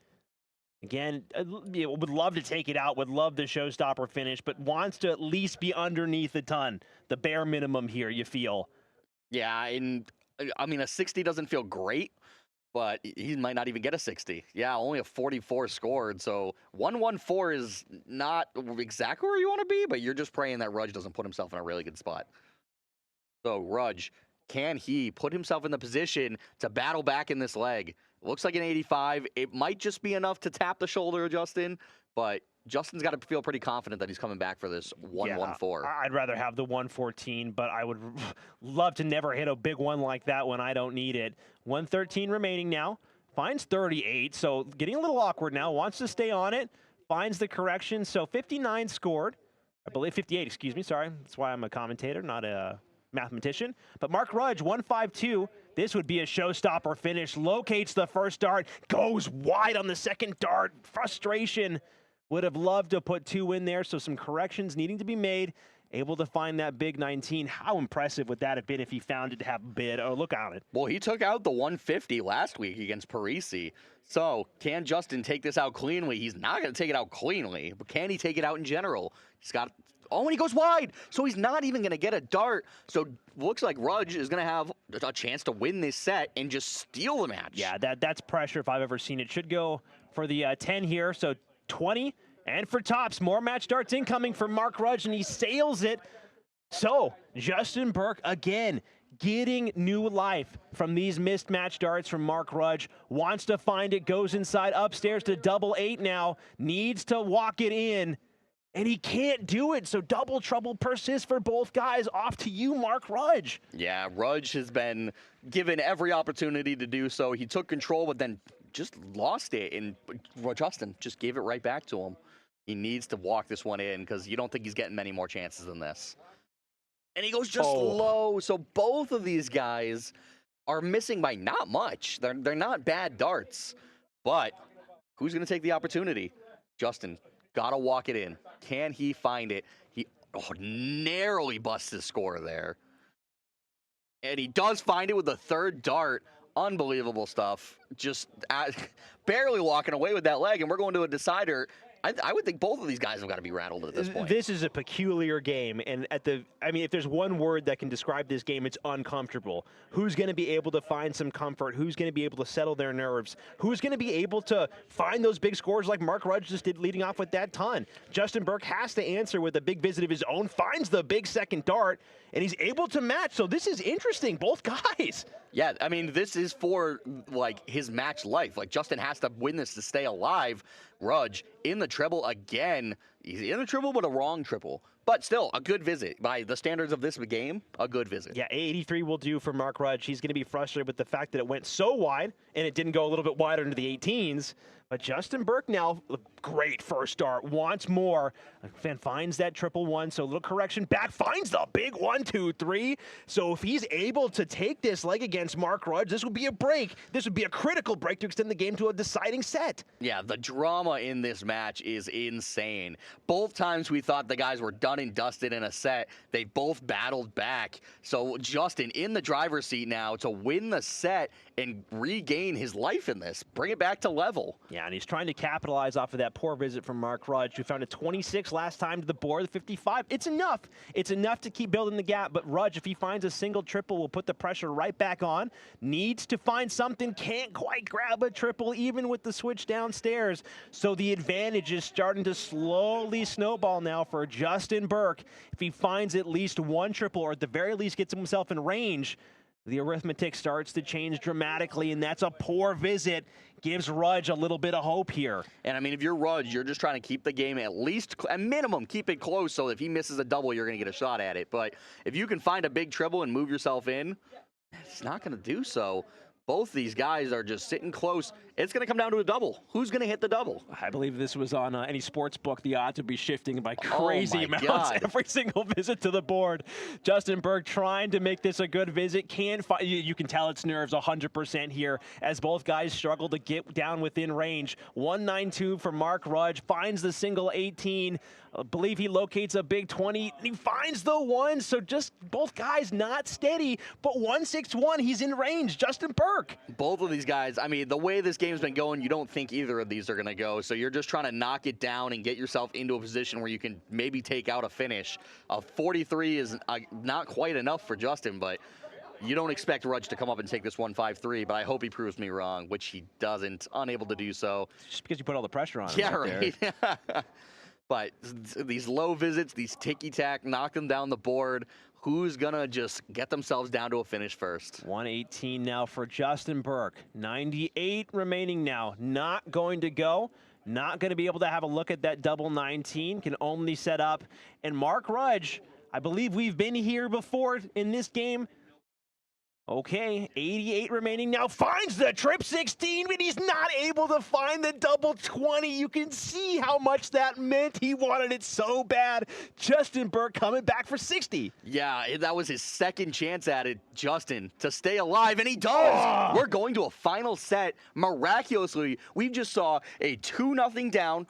Again, would love to take it out, would love the showstopper finish, but wants to at least be underneath the ton. The bare minimum here, you feel. Yeah, and I mean, a 60 doesn't feel great, but he might not even get a 60. Yeah, only a 44 scored, so 114 is not exactly where you want to be, but you're just praying that Rudge doesn't put himself in a really good spot. So Rudge, can he put himself in the position to battle back in this leg? Looks like an 85. It might just be enough to tap the shoulder of Justin, but Justin's got to feel pretty confident that he's coming back for this 114. I'd rather have the 114, but I would love to never hit a big one like that when I don't need it. 113 remaining now. Finds 38, so getting a little awkward now. Wants to stay on it. Finds the correction, so 59 scored. I believe 58, excuse me, sorry. That's why I'm a commentator, not a mathematician. But Mark Rudge, 152. This would be a showstopper finish. Locates the first dart. Goes wide on the second dart. Frustration. Would have loved to put 2 in there, so some corrections needing to be made. Able to find that big 19. How impressive would that have been if he found it to have a bid? Oh, look on it. Well, he took out the 150 last week against 𝗲𝗲𝗀𝗀𝗃. So can Justin take this out cleanly? He's not going to take it out cleanly, but can he take it out in general? He's got... Oh, and he goes wide, so he's not even going to get a dart. So looks like Rudge is going to have a chance to win this set and just steal the match. Yeah, that's pressure if I've ever seen it. Should go for the 10 here, so 20. And for tops, more match darts incoming from Mark Rudge, and he sails it. So Justin Burke, again, getting new life from these missed match darts from Mark Rudge. Wants to find it, goes inside, upstairs to double 8 now. Needs to walk it in, and he can't do it. So double trouble persists for both guys. Off to you, Mark Rudge. Yeah, Rudge has been given every opportunity to do so. He took control, but then just lost it, and Justin just gave it right back to him. He needs to walk this one in because you don't think he's getting many more chances than this. And he goes just low. So both of these guys are missing by not much. They're not bad darts. But who's going to take the opportunity? Justin, got to walk it in. Can he find it? He narrowly busts his score there. And he does find it with the third dart. Unbelievable stuff. Just barely walking away with that leg. And we're going to a decider. I would think both of these guys have got to be rattled at this point. This is a peculiar game, and if there's one word that can describe this game, it's uncomfortable. Who's going to be able to find some comfort? Who's going to be able to settle their nerves? Who's going to be able to find those big scores like Mark Rudge just did, leading off with that ton? Justin Burke has to answer with a big visit of his own, finds the big second dart, and he's able to match. So this is interesting, both guys. Yeah, I mean, this is for, like, his match life. Like, Justin has to win this to stay alive. Rudge in the treble again. He's in the triple, but a wrong triple. But still, a good visit. By the standards of this game, a good visit. Yeah, 83 will do for Mark Rudge. He's going to be frustrated with the fact that it went so wide, and it didn't go a little bit wider into the 18s. But Justin Burke now, great first start, wants more. Fan finds that triple one, so a little correction back, finds the big 1, 2, 3. So if he's able to take this leg against Mark Rudge, this would be a break. This would be a critical break to extend the game to a deciding set. Yeah, the drama in this match is insane. Both times we thought the guys were done and dusted in a set, they both battled back. So Justin in the driver's seat now to win the set and regain his life in this, bring it back to level. Yeah, and he's trying to capitalize off of that poor visit from Mark Rudge, who found a 26 last time to the board, the 55. It's enough. It's enough to keep building the gap, but Rudge, if he finds a single triple, will put the pressure right back on. Needs to find something, can't quite grab a triple, even with the switch downstairs. So the advantage is starting to slowly snowball now for Justin Burke. If he finds at least one triple, or at the very least gets himself in range, the arithmetic starts to change dramatically, and that's a poor visit. Gives Rudge a little bit of hope here. And I mean, if you're Rudge, you're just trying to keep the game at least, at minimum, keep it close so if he misses a double, you're going to get a shot at it. But if you can find a big triple and move yourself in, it's not going to do so. Both these guys are just sitting close. It's going to come down to a double. Who's going to hit the double? I believe this was on any sports book. The odds would be shifting by crazy amounts every single visit to the board. Justin Burke trying to make this a good visit. Can't find, you can tell it's nerves 100% here as both guys struggle to get down within range. 192 for Mark Rudge. Finds the single 18. I believe he locates a big 20. He finds the one, so just both guys not steady, but 161, he's in range. Justin Burke. Both of these guys, I mean, the way this game's been going, you don't think either of these are going to go, so you're just trying to knock it down and get yourself into a position where you can maybe take out a finish. 43 is not quite enough for Justin, but you don't expect Rudge to come up and take this 1-5-3, but I hope he proves me wrong, which he doesn't, unable to do so. Just because you put all the pressure on him. Yeah, right. But these low visits, these ticky-tack, knock them down the board. Who's going to just get themselves down to a finish first? 118 now for Justin Burke. 98 remaining now. Not going to go. Not going to be able to have a look at that double 19. Can only set up. And Mark Rudge, I believe we've been here before in this game. Okay, 88 remaining now, finds the trip 16, but he's not able to find the double 20. You can see how much that meant. He wanted it so bad. Justin Burke coming back for 60. Yeah, that was his second chance at it, Justin, to stay alive, and he does. We're going to a final set. Miraculously, we just saw a 2-0 down,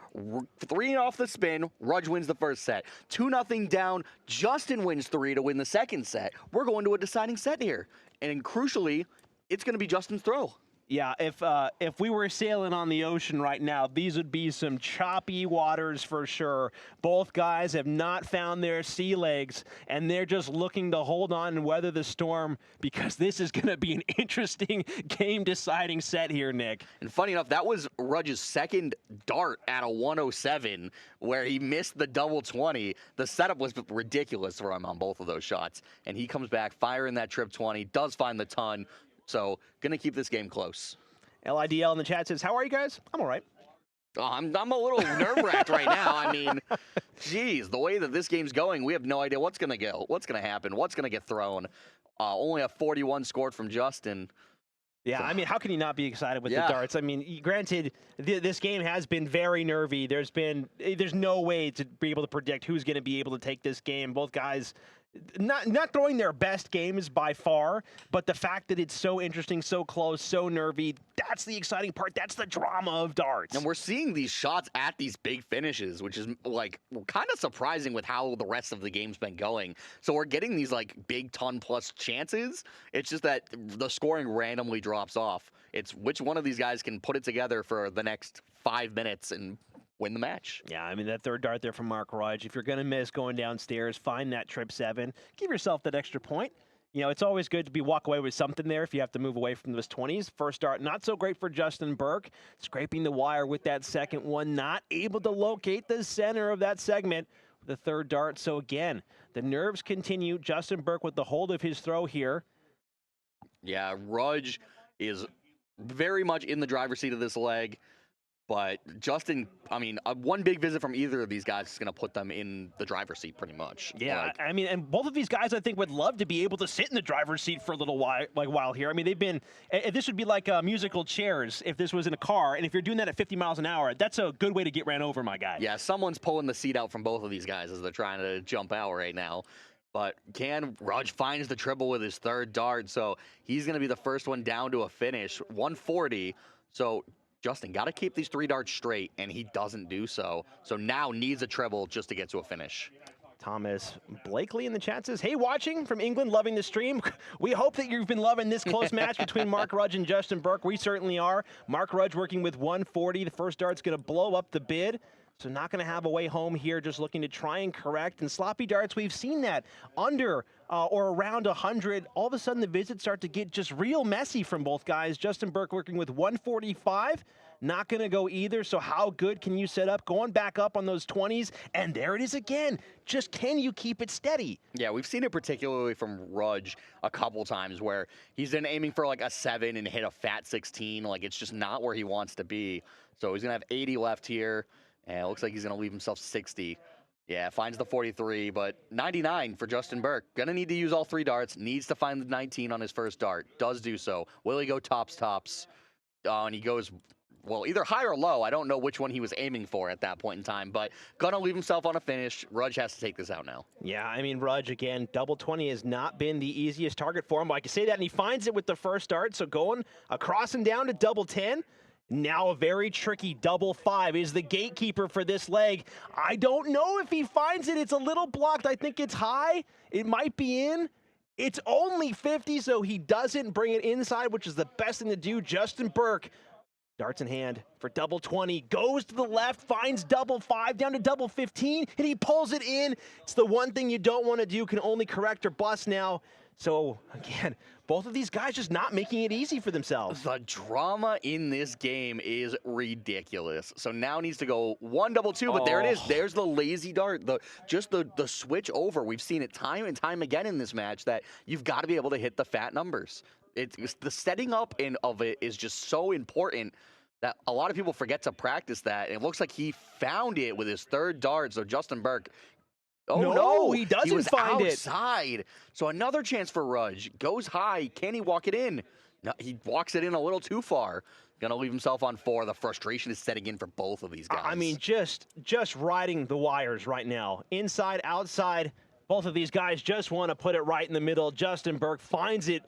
3 off the spin. Rudge wins the first set. 2-0 down, Justin wins 3 to win the second set. We're going to a deciding set here. And crucially, it's going to be Justin's throw. Yeah, if we were sailing on the ocean right now, these would be some choppy waters for sure. Both guys have not found their sea legs, and they're just looking to hold on and weather the storm because this is going to be an interesting game-deciding set here, Nick. And funny enough, that was Rudge's second dart at a 107 where he missed the double 20. The setup was ridiculous for him on both of those shots, and he comes back firing that trip 20, does find the ton. So, gonna keep this game close. LIDL in the chat says, how are you guys? I'm all right. Oh, I'm a little nerve-wracked right now. I mean, geez, the way that this game's going, we have no idea what's gonna happen, what's gonna get thrown. Only a 41 scored from Justin. Yeah, I mean, how can you not be excited with the darts? I mean, granted, this game has been very nervy. There's no way to be able to predict who's going to be able to take this game. Both guys not throwing their best games by far, but the fact that it's so interesting, so close, so nervy, that's the exciting part. That's the drama of darts. And we're seeing these shots at these big finishes, which is like kind of surprising with how the rest of the game's been going. So we're getting these like big ton plus chances. It's just that the scoring randomly drops off. It's which one of these guys can put it together for the next 5 minutes and win the match. Yeah, I mean, that third dart there from Mark Rudge. If you're going to miss going downstairs, find that trip 7. Give yourself that extra point. You know, it's always good to walk away with something there if you have to move away from those 20s. First dart, not so great for Justin Burke. Scraping the wire with that second one. Not able to locate the center of that segment with the third dart. So again, the nerves continue. Justin Burke with the hold of his throw here. Yeah, Rudge is very much in the driver's seat of this leg. But Justin, I mean, one big visit from either of these guys is going to put them in the driver's seat pretty much. Yeah, I mean, and both of these guys, I think, would love to be able to sit in the driver's seat for a little while here. I mean, they've been, this would be like musical chairs if this was in a car, and if you're doing that at 50 miles an hour, that's a good way to get ran over, my guy. Yeah, someone's pulling the seat out from both of these guys as they're trying to jump out right now. But Rudge finds the triple with his third dart, so he's going to be the first one down to a finish, 140. So Justin got to keep these 3 darts straight, and he doesn't do so. So now needs a treble just to get to a finish. Thomas Blakely in the chat says, hey, watching from England, loving the stream. We hope that you've been loving this close match between Mark Rudge and Justin Burke. We certainly are. Mark Rudge working with 140. The first dart's going to blow up the bid. So not going to have a way home here, just looking to try and correct. And sloppy darts, we've seen that under or around 100. All of a sudden, the visits start to get just real messy from both guys. Justin Burke working with 145. Not going to go either. So how good can you set up? Going back up on those 20s. And there it is again. Just can you keep it steady? Yeah, we've seen it particularly from Rudge a couple times where he's been aiming for like a 7 and hit a fat 16. Like it's just not where he wants to be. So he's going to have 80 left here. And it looks like he's going to leave himself 60. Yeah, finds the 43, but 99 for Justin Burke. Going to need to use all 3 darts. Needs to find the 19 on his first dart. Does do so. Will he go tops? And he goes, well, either high or low. I don't know which one he was aiming for at that point in time, but going to leave himself on a finish. Rudge has to take this out now. Yeah, I mean, Rudge, again, double 20 has not been the easiest target for him. But I can say that, and he finds it with the first dart. So going across and down to double 10. Now a very tricky double 5 is the gatekeeper for this leg. I don't know if he finds it. It's a little blocked. I think it's high. It might be in. It's only 50, so he doesn't bring it inside, which is the best thing to do. Justin Burke, darts in hand for double 20, goes to the left, finds double 5, down to double 15, and he pulls it in. It's the one thing you don't want to do. Can only correct or bust now. So, again, both of these guys just not making it easy for themselves. The drama in this game is ridiculous. So now needs to go 1 double 2, but there it is. There's the lazy dart, the switch over. We've seen it time and time again in this match that you've got to be able to hit the fat numbers. It's the setting up of it is just so important that a lot of people forget to practice that. And it looks like he found it with his third dart. So Justin Burke, no, he doesn't find it. Outside. So another chance for Rudge. Goes high. Can he walk it in? No, he walks it in a little too far. Gonna leave himself on 4. The frustration is setting in for both of these guys. I mean, just riding the wires right now. Inside, outside. Both of these guys just want to put it right in the middle. Justin Burke finds it.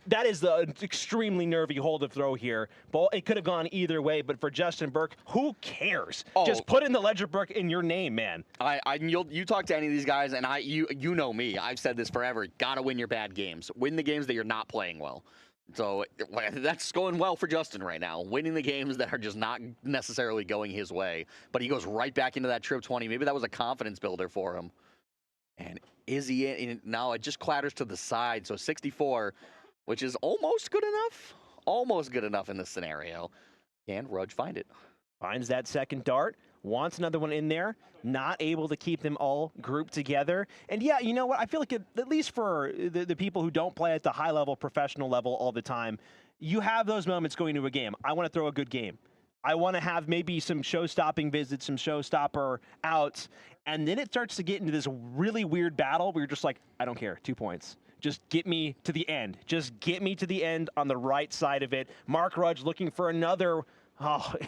That is the extremely nervy hold of throw here. It could have gone either way, but for Justin Burke, who cares? Just put in the Ledger Burke in your name, man. You talk to any of these guys, and you know me. I've said this forever. Got to win your bad games. Win the games that you're not playing well. So that's going well for Justin right now, winning the games that are just not necessarily going his way. But he goes right back into that trip 20. Maybe that was a confidence builder for him. And is he in? Now it just clatters to the side. So 64, which is almost good enough. Almost good enough in this scenario. Can Rudge find it? Finds that second dart. Wants another one in there, not able to keep them all grouped together. And yeah, you know what? I feel like at least for the people who don't play at the high level, professional level all the time, you have those moments going into a game. I want to throw a good game. I want to have maybe some show-stopping visits, some show-stopper outs. And then it starts to get into this really weird battle where you're just like, I don't care, 2 points. Just get me to the end. Just get me to the end on the right side of it. Mark Rudge looking for another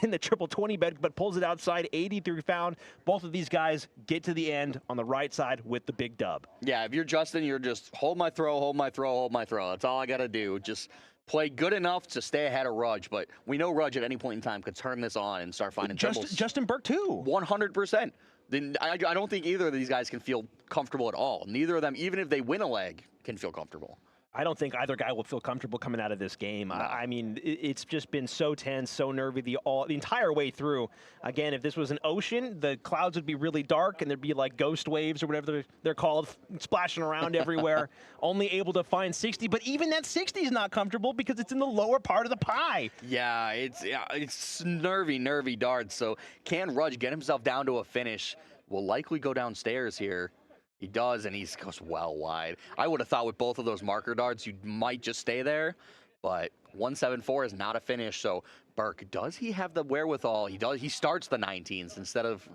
in the triple 20 bed, but pulls it outside, 83 found. Both of these guys get to the end on the right side with the big dub. Yeah, if you're Justin, you're just hold my throw, hold my throw, hold my throw. That's all I got to do. Just play good enough to stay ahead of Rudge, but we know Rudge at any point in time could turn this on and start finding triples. Justin Burke, too. 100%. Then I don't think either of these guys can feel comfortable at all. Neither of them, even if they win a leg, can feel comfortable. I don't think either guy will feel comfortable coming out of this game. No. I mean, it's just been so tense, so nervy the entire way through. Again, if this was an ocean, the clouds would be really dark, and there'd be like ghost waves or whatever they're called, splashing around everywhere. Only able to find 60, but even that 60 is not comfortable because it's in the lower part of the pie. Yeah, it's nervy darts. So can Rudge get himself down to a finish? Will likely go downstairs here. He does, and he goes well wide. I would have thought with both of those marker darts, you might just stay there, but 174 is not a finish. So Burke, does he have the wherewithal? He does. He starts the 19s instead of,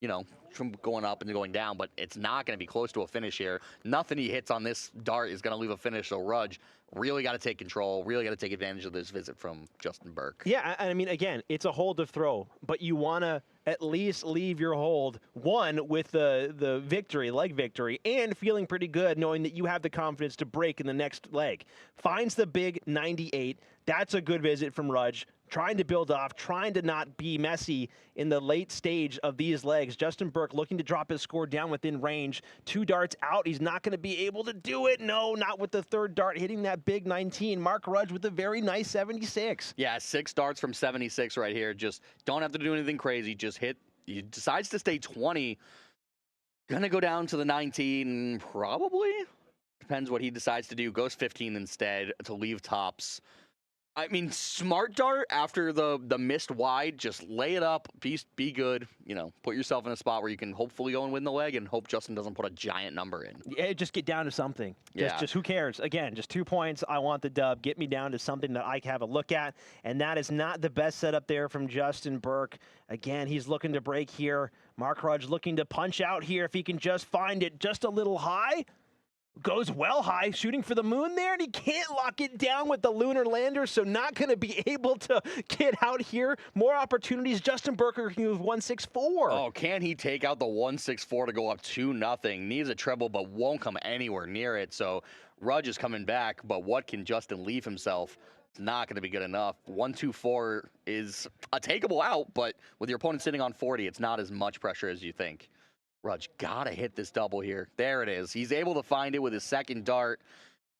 you know, from going up and going down, but it's not going to be close to a finish here. Nothing he hits on this dart is going to leave a finish. So Rudge really got to take control, really got to take advantage of this visit from Justin Burke. Yeah, I mean, again, it's a hold of throw, but you want to at least leave your hold, one, with the victory, leg victory, and feeling pretty good knowing that you have the confidence to break in the next leg. Finds the big 98. That's a good visit from Rudge. Trying to build off, trying to not be messy in the late stage of these legs. Justin Burke looking to drop his score down within range. 2 darts out. He's not going to be able to do it. No, not with the third dart hitting that big 19. Mark Rudge with a very nice 76. Yeah, 6 darts from 76 right here. Just don't have to do anything crazy. Just hit. He decides to stay 20. Going to go down to the 19, probably. Depends what he decides to do. Goes 15 instead to leave tops. I mean, smart dart after the missed wide, just lay it up, be good, you know, put yourself in a spot where you can hopefully go and win the leg and hope Justin doesn't put a giant number in. Yeah, just get down to something. Yeah. Just who cares? Again, just 2 points. I want the dub. Get me down to something that I can have a look at. And that is not the best setup there from Justin Burke. Again, he's looking to break here. Mark Rudge looking to punch out here if he can just find it just a little high. Goes well high, shooting for the moon there, and he can't lock it down with the lunar lander, so not going to be able to get out here. More opportunities. Justin Burke can move 164. Oh, can he take out the 164 to go up 2-0? Needs a treble, but won't come anywhere near it. So Rudge is coming back, but what can Justin leave himself? It's not going to be good enough. 124 is a takeable out, but with your opponent sitting on 40, it's not as much pressure as you think. Rudge gotta hit this double here. There it is. He's able to find it with his second dart.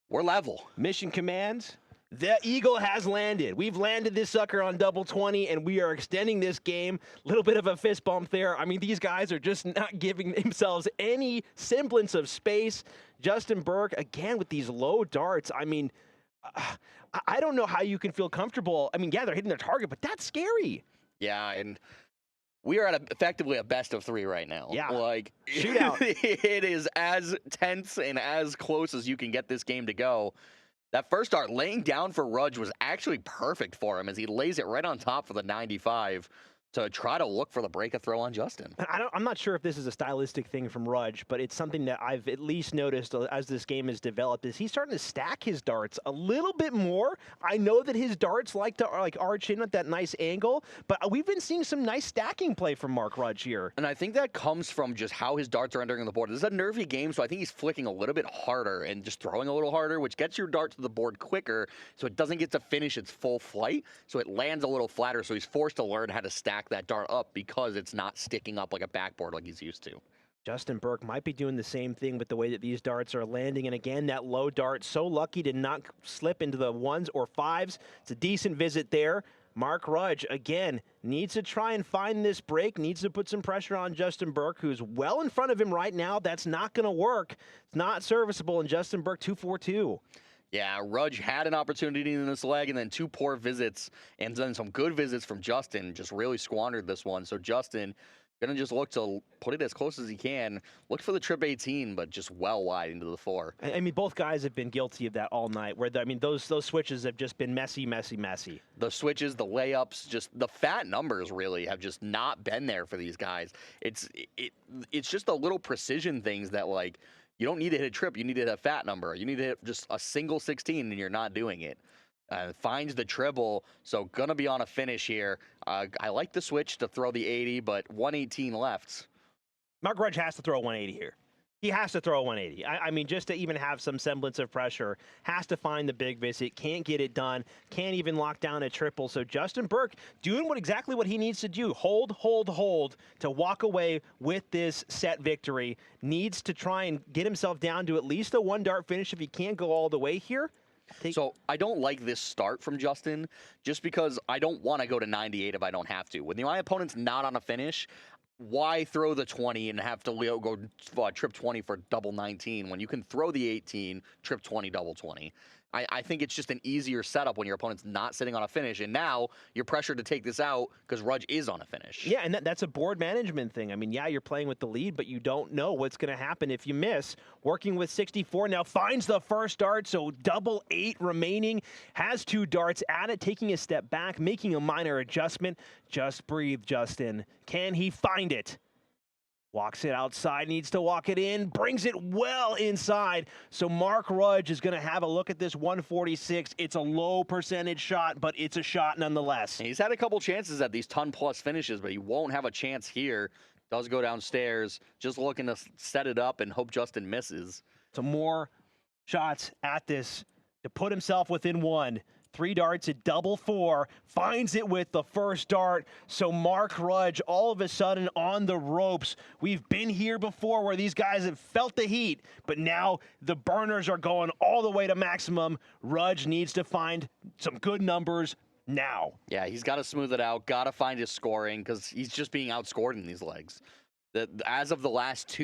We're level. Mission command. The Eagle has landed. We've landed this sucker on double 20, and we are extending this game. Little bit of a fist bump there. I mean, these guys are just not giving themselves any semblance of space. Justin Burke, again, with these low darts. I mean, I don't know how you can feel comfortable. I mean, yeah, they're hitting their target, but that's scary. Yeah, and we are at effectively a best of 3 right now. Yeah. Like, shootout. It is as tense and as close as you can get this game to go. That first dart laying down for Rudge was actually perfect for him as he lays it right on top for the 95 to try to look for the break a throw on Justin. I'm not sure if this is a stylistic thing from Rudge, but it's something that I've at least noticed as this game has developed, is he's starting to stack his darts a little bit more. I know that his darts like to arch in at that nice angle, but we've been seeing some nice stacking play from Mark Rudge here. And I think that comes from just how his darts are entering the board. This is a nervy game, so I think he's flicking a little bit harder and just throwing a little harder, which gets your dart to the board quicker, so it doesn't get to finish its full flight, so it lands a little flatter, so he's forced to learn how to stack that dart up because it's not sticking up like a backboard like he's used to. Justin Burke might be doing the same thing with the way that these darts are landing. And again, that low dart, so lucky to not slip into the 1s or 5s. It's a decent visit there. Mark Rudge, again, needs to try and find this break, needs to put some pressure on Justin Burke, who's well in front of him right now. That's not going to work. It's not serviceable, and Justin Burke 2-4-2. Yeah, Rudge had an opportunity in this leg, and then 2 poor visits, and then some good visits from Justin. Just really squandered this one. So Justin gonna just look to put it as close as he can. Look for the trip 18, but just well wide into the 4. I mean, both guys have been guilty of that all night. Where those switches have just been messy. The switches, the layups, just the fat numbers really have just not been there for these guys. It's just the little precision things that, like, you don't need to hit a trip. You need to hit a fat number. You need to hit just a single 16, and you're not doing it. Finds the treble, so gonna be on a finish here. I like the switch to throw the 80, but 118 left. Mark Rudge has to throw a 180 here. He has to throw a 180. I mean, just to even have some semblance of pressure, has to find the big visit, can't get it done, can't even lock down a triple. So Justin Burke doing exactly what he needs to do. Hold to walk away with this set victory. Needs to try and get himself down to at least a 1-dart finish if he can't go all the way here. So I don't like this start from Justin just because I don't want to go to 98 if I don't have to. When my opponent's not on a finish, why throw the 20 and have to go trip 20 for double 19 when you can throw the 18, trip 20, double 20? I think it's just an easier setup when your opponent's not sitting on a finish, and now you're pressured to take this out because Rudge is on a finish. Yeah, and that's a board management thing. I mean, yeah, you're playing with the lead, but you don't know what's going to happen if you miss. Working with 64 now, finds the first dart, so double 8 remaining, has 2 darts at it, taking a step back, making a minor adjustment. Just breathe, Justin. Can he find it? Walks it outside, needs to walk it in, brings it well inside. So Mark Rudge is going to have a look at this 146. It's a low percentage shot, but it's a shot nonetheless. And he's had a couple chances at these ton-plus finishes, but he won't have a chance here. Does go downstairs, just looking to set it up and hope Justin misses. Some more shots at this to put himself within 1. 3 darts at double 4, finds it with the first dart. So Mark Rudge all of a sudden on the ropes. We've been here before where these guys have felt the heat, but now the burners are going all the way to maximum. Rudge needs to find some good numbers now. Yeah, he's got to smooth it out, got to find his scoring because he's just being outscored in these legs. As of the last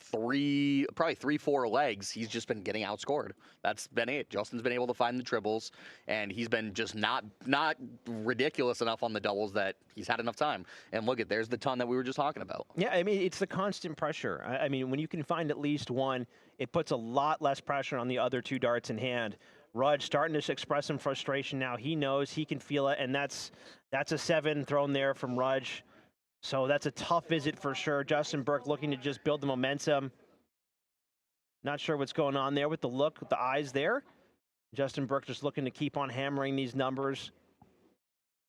probably 3-4 legs, he's just been getting outscored. That's been it. Justin's been able to find the triples, and he's been just not ridiculous enough on the doubles that he's had enough time. And look there's the ton that we were just talking about. Yeah, I mean, it's the constant pressure. I mean, when you can find at least 1, it puts a lot less pressure on the other 2 darts in hand. Rudge starting to express some frustration now. He knows, he can feel it, and that's a 7 thrown there from Rudge. So that's a tough visit for sure. Justin Burke looking to just build the momentum. Not sure what's going on there with the look, with the eyes there. Justin Burke just looking to keep on hammering these numbers.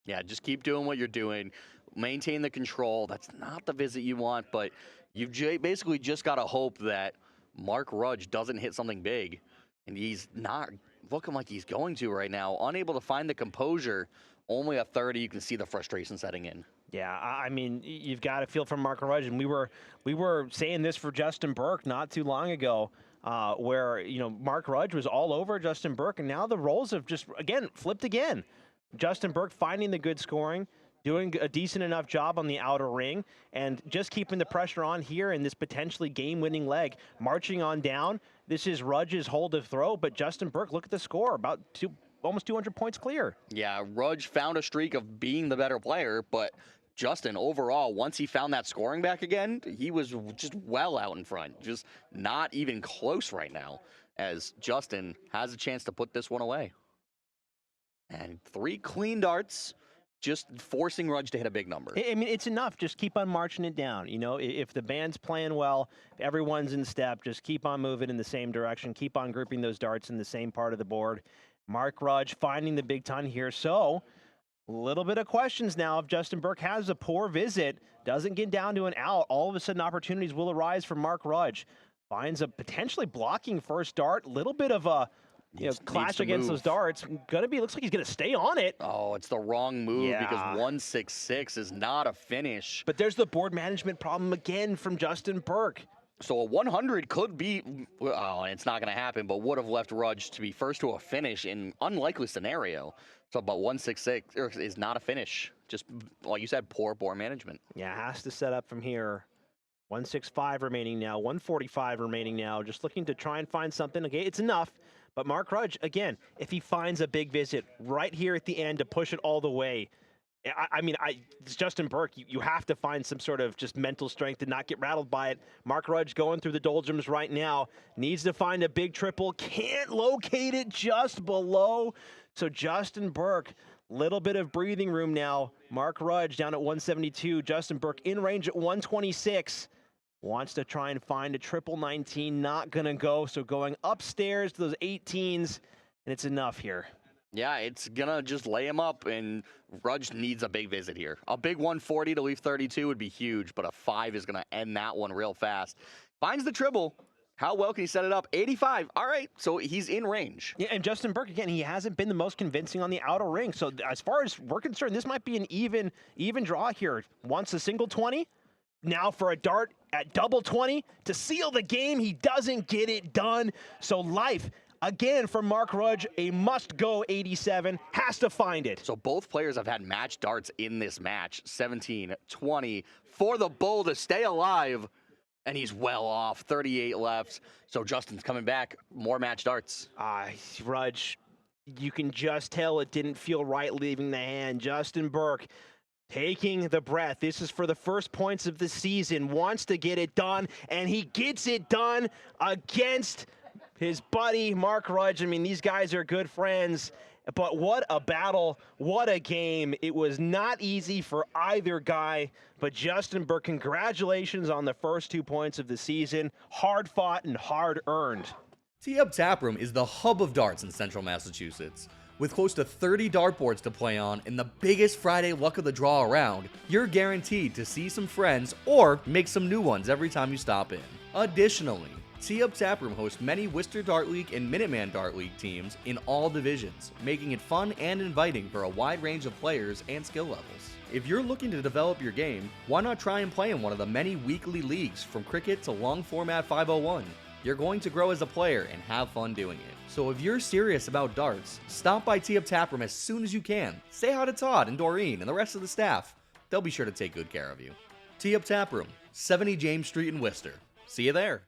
Yeah, just keep doing what you're doing. Maintain the control. That's not the visit you want, but you've basically just got to hope that Mark Rudge doesn't hit something big. And he's not looking like he's going to right now. Unable to find the composure. Only a 30, you can see the frustration setting in. Yeah, I mean, you've got to feel from Mark Rudge, and we were saying this for Justin Burke not too long ago, where Mark Rudge was all over Justin Burke, and now the roles have just flipped again. Justin Burke finding the good scoring, doing a decent enough job on the outer ring, and just keeping the pressure on here in this potentially game-winning leg, marching on down. This is Rudge's hold of throw, but Justin Burke, look at the score, about almost 200 points clear. Yeah, Rudge found a streak of being the better player, but Justin, overall, once he found that scoring back again, he was just well out in front. Just not even close right now, as Justin has a chance to put this one away. And 3 clean darts, just forcing Rudge to hit a big number. I mean, it's enough. Just keep on marching it down. If the band's playing well, if everyone's in step, just keep on moving in the same direction. Keep on grouping those darts in the same part of the board. Mark Rudge finding the big ton here. So a little bit of questions now. If Justin Burke has a poor visit, doesn't get down to an out, all of a sudden opportunities will arise for Mark Rudge. Finds a potentially blocking first dart. Little bit of a clash against those darts. Looks like he's gonna stay on it. Oh, it's the wrong move because Yeah. 166 is not a finish. But there's the board management problem again from Justin Burke. So a 100 could be, oh, it's not going to happen, but would have left Rudge to be first to a finish in unlikely scenario. So, but 166 is not a finish. Just like you said, poor board management. Yeah, has to set up from here. 165 remaining now, 145 remaining now. Just looking to try and find something. Okay, it's enough. But Mark Rudge, again, if he finds a big visit right here at the end to push it all the way, it's Justin Burke. You have to find some sort of just mental strength to not get rattled by it. Mark Rudge going through the doldrums right now. Needs to find a big triple. Can't locate it just below. So Justin Burke, little bit of breathing room now. Mark Rudge down at 172. Justin Burke in range at 126. Wants to try and find a triple 19. Not going to go. So going upstairs to those 18s. And it's enough here. Yeah, it's going to just lay him up, and Rudge needs a big visit here. A big 140 to leave 32 would be huge, but a 5 is going to end that one real fast. Finds the triple. How well can he set it up? 85. All right, so he's in range. Yeah, and Justin Burke, again, he hasn't been the most convincing on the outer ring. So as far as we're concerned, this might be an even draw here. Wants a single 20. Now for a dart at double 20 to seal the game. He doesn't get it done. So life, again, for Mark Rudge, a must-go 87, has to find it. So both players have had match darts in this match. 17, 20, for the bull to stay alive, and he's well off. 38 left, so Justin's coming back. More match darts. Rudge, you can just tell it didn't feel right leaving the hand. Justin Burke taking the breath. This is for the first points of the season. Wants to get it done, and he gets it done against his buddy, Mark Rudge. I mean, these guys are good friends, but what a battle, what a game. It was not easy for either guy, but Justin Burke, congratulations on the first 2 points of the season. Hard fought and hard earned. 𝗕𝗂𝗡 Tap Room is the hub of darts in central Massachusetts. With close to 30 dartboards to play on and the biggest Friday luck of the draw around, you're guaranteed to see some friends or make some new ones every time you stop in. Additionally, 𝗕𝗂𝗡 Tap Room hosts many Worcester Dart League and Minuteman Dart League teams in all divisions, making it fun and inviting for a wide range of players and skill levels. If you're looking to develop your game, why not try and play in one of the many weekly leagues from cricket to long format 501? You're going to grow as a player and have fun doing it. So if you're serious about darts, stop by 𝗕𝗂𝗡 Tap Room as soon as you can. Say hi to Todd and Doreen and the rest of the staff. They'll be sure to take good care of you. 𝗕𝗂𝗡 Tap Room, 70 James Street in Worcester. See you there.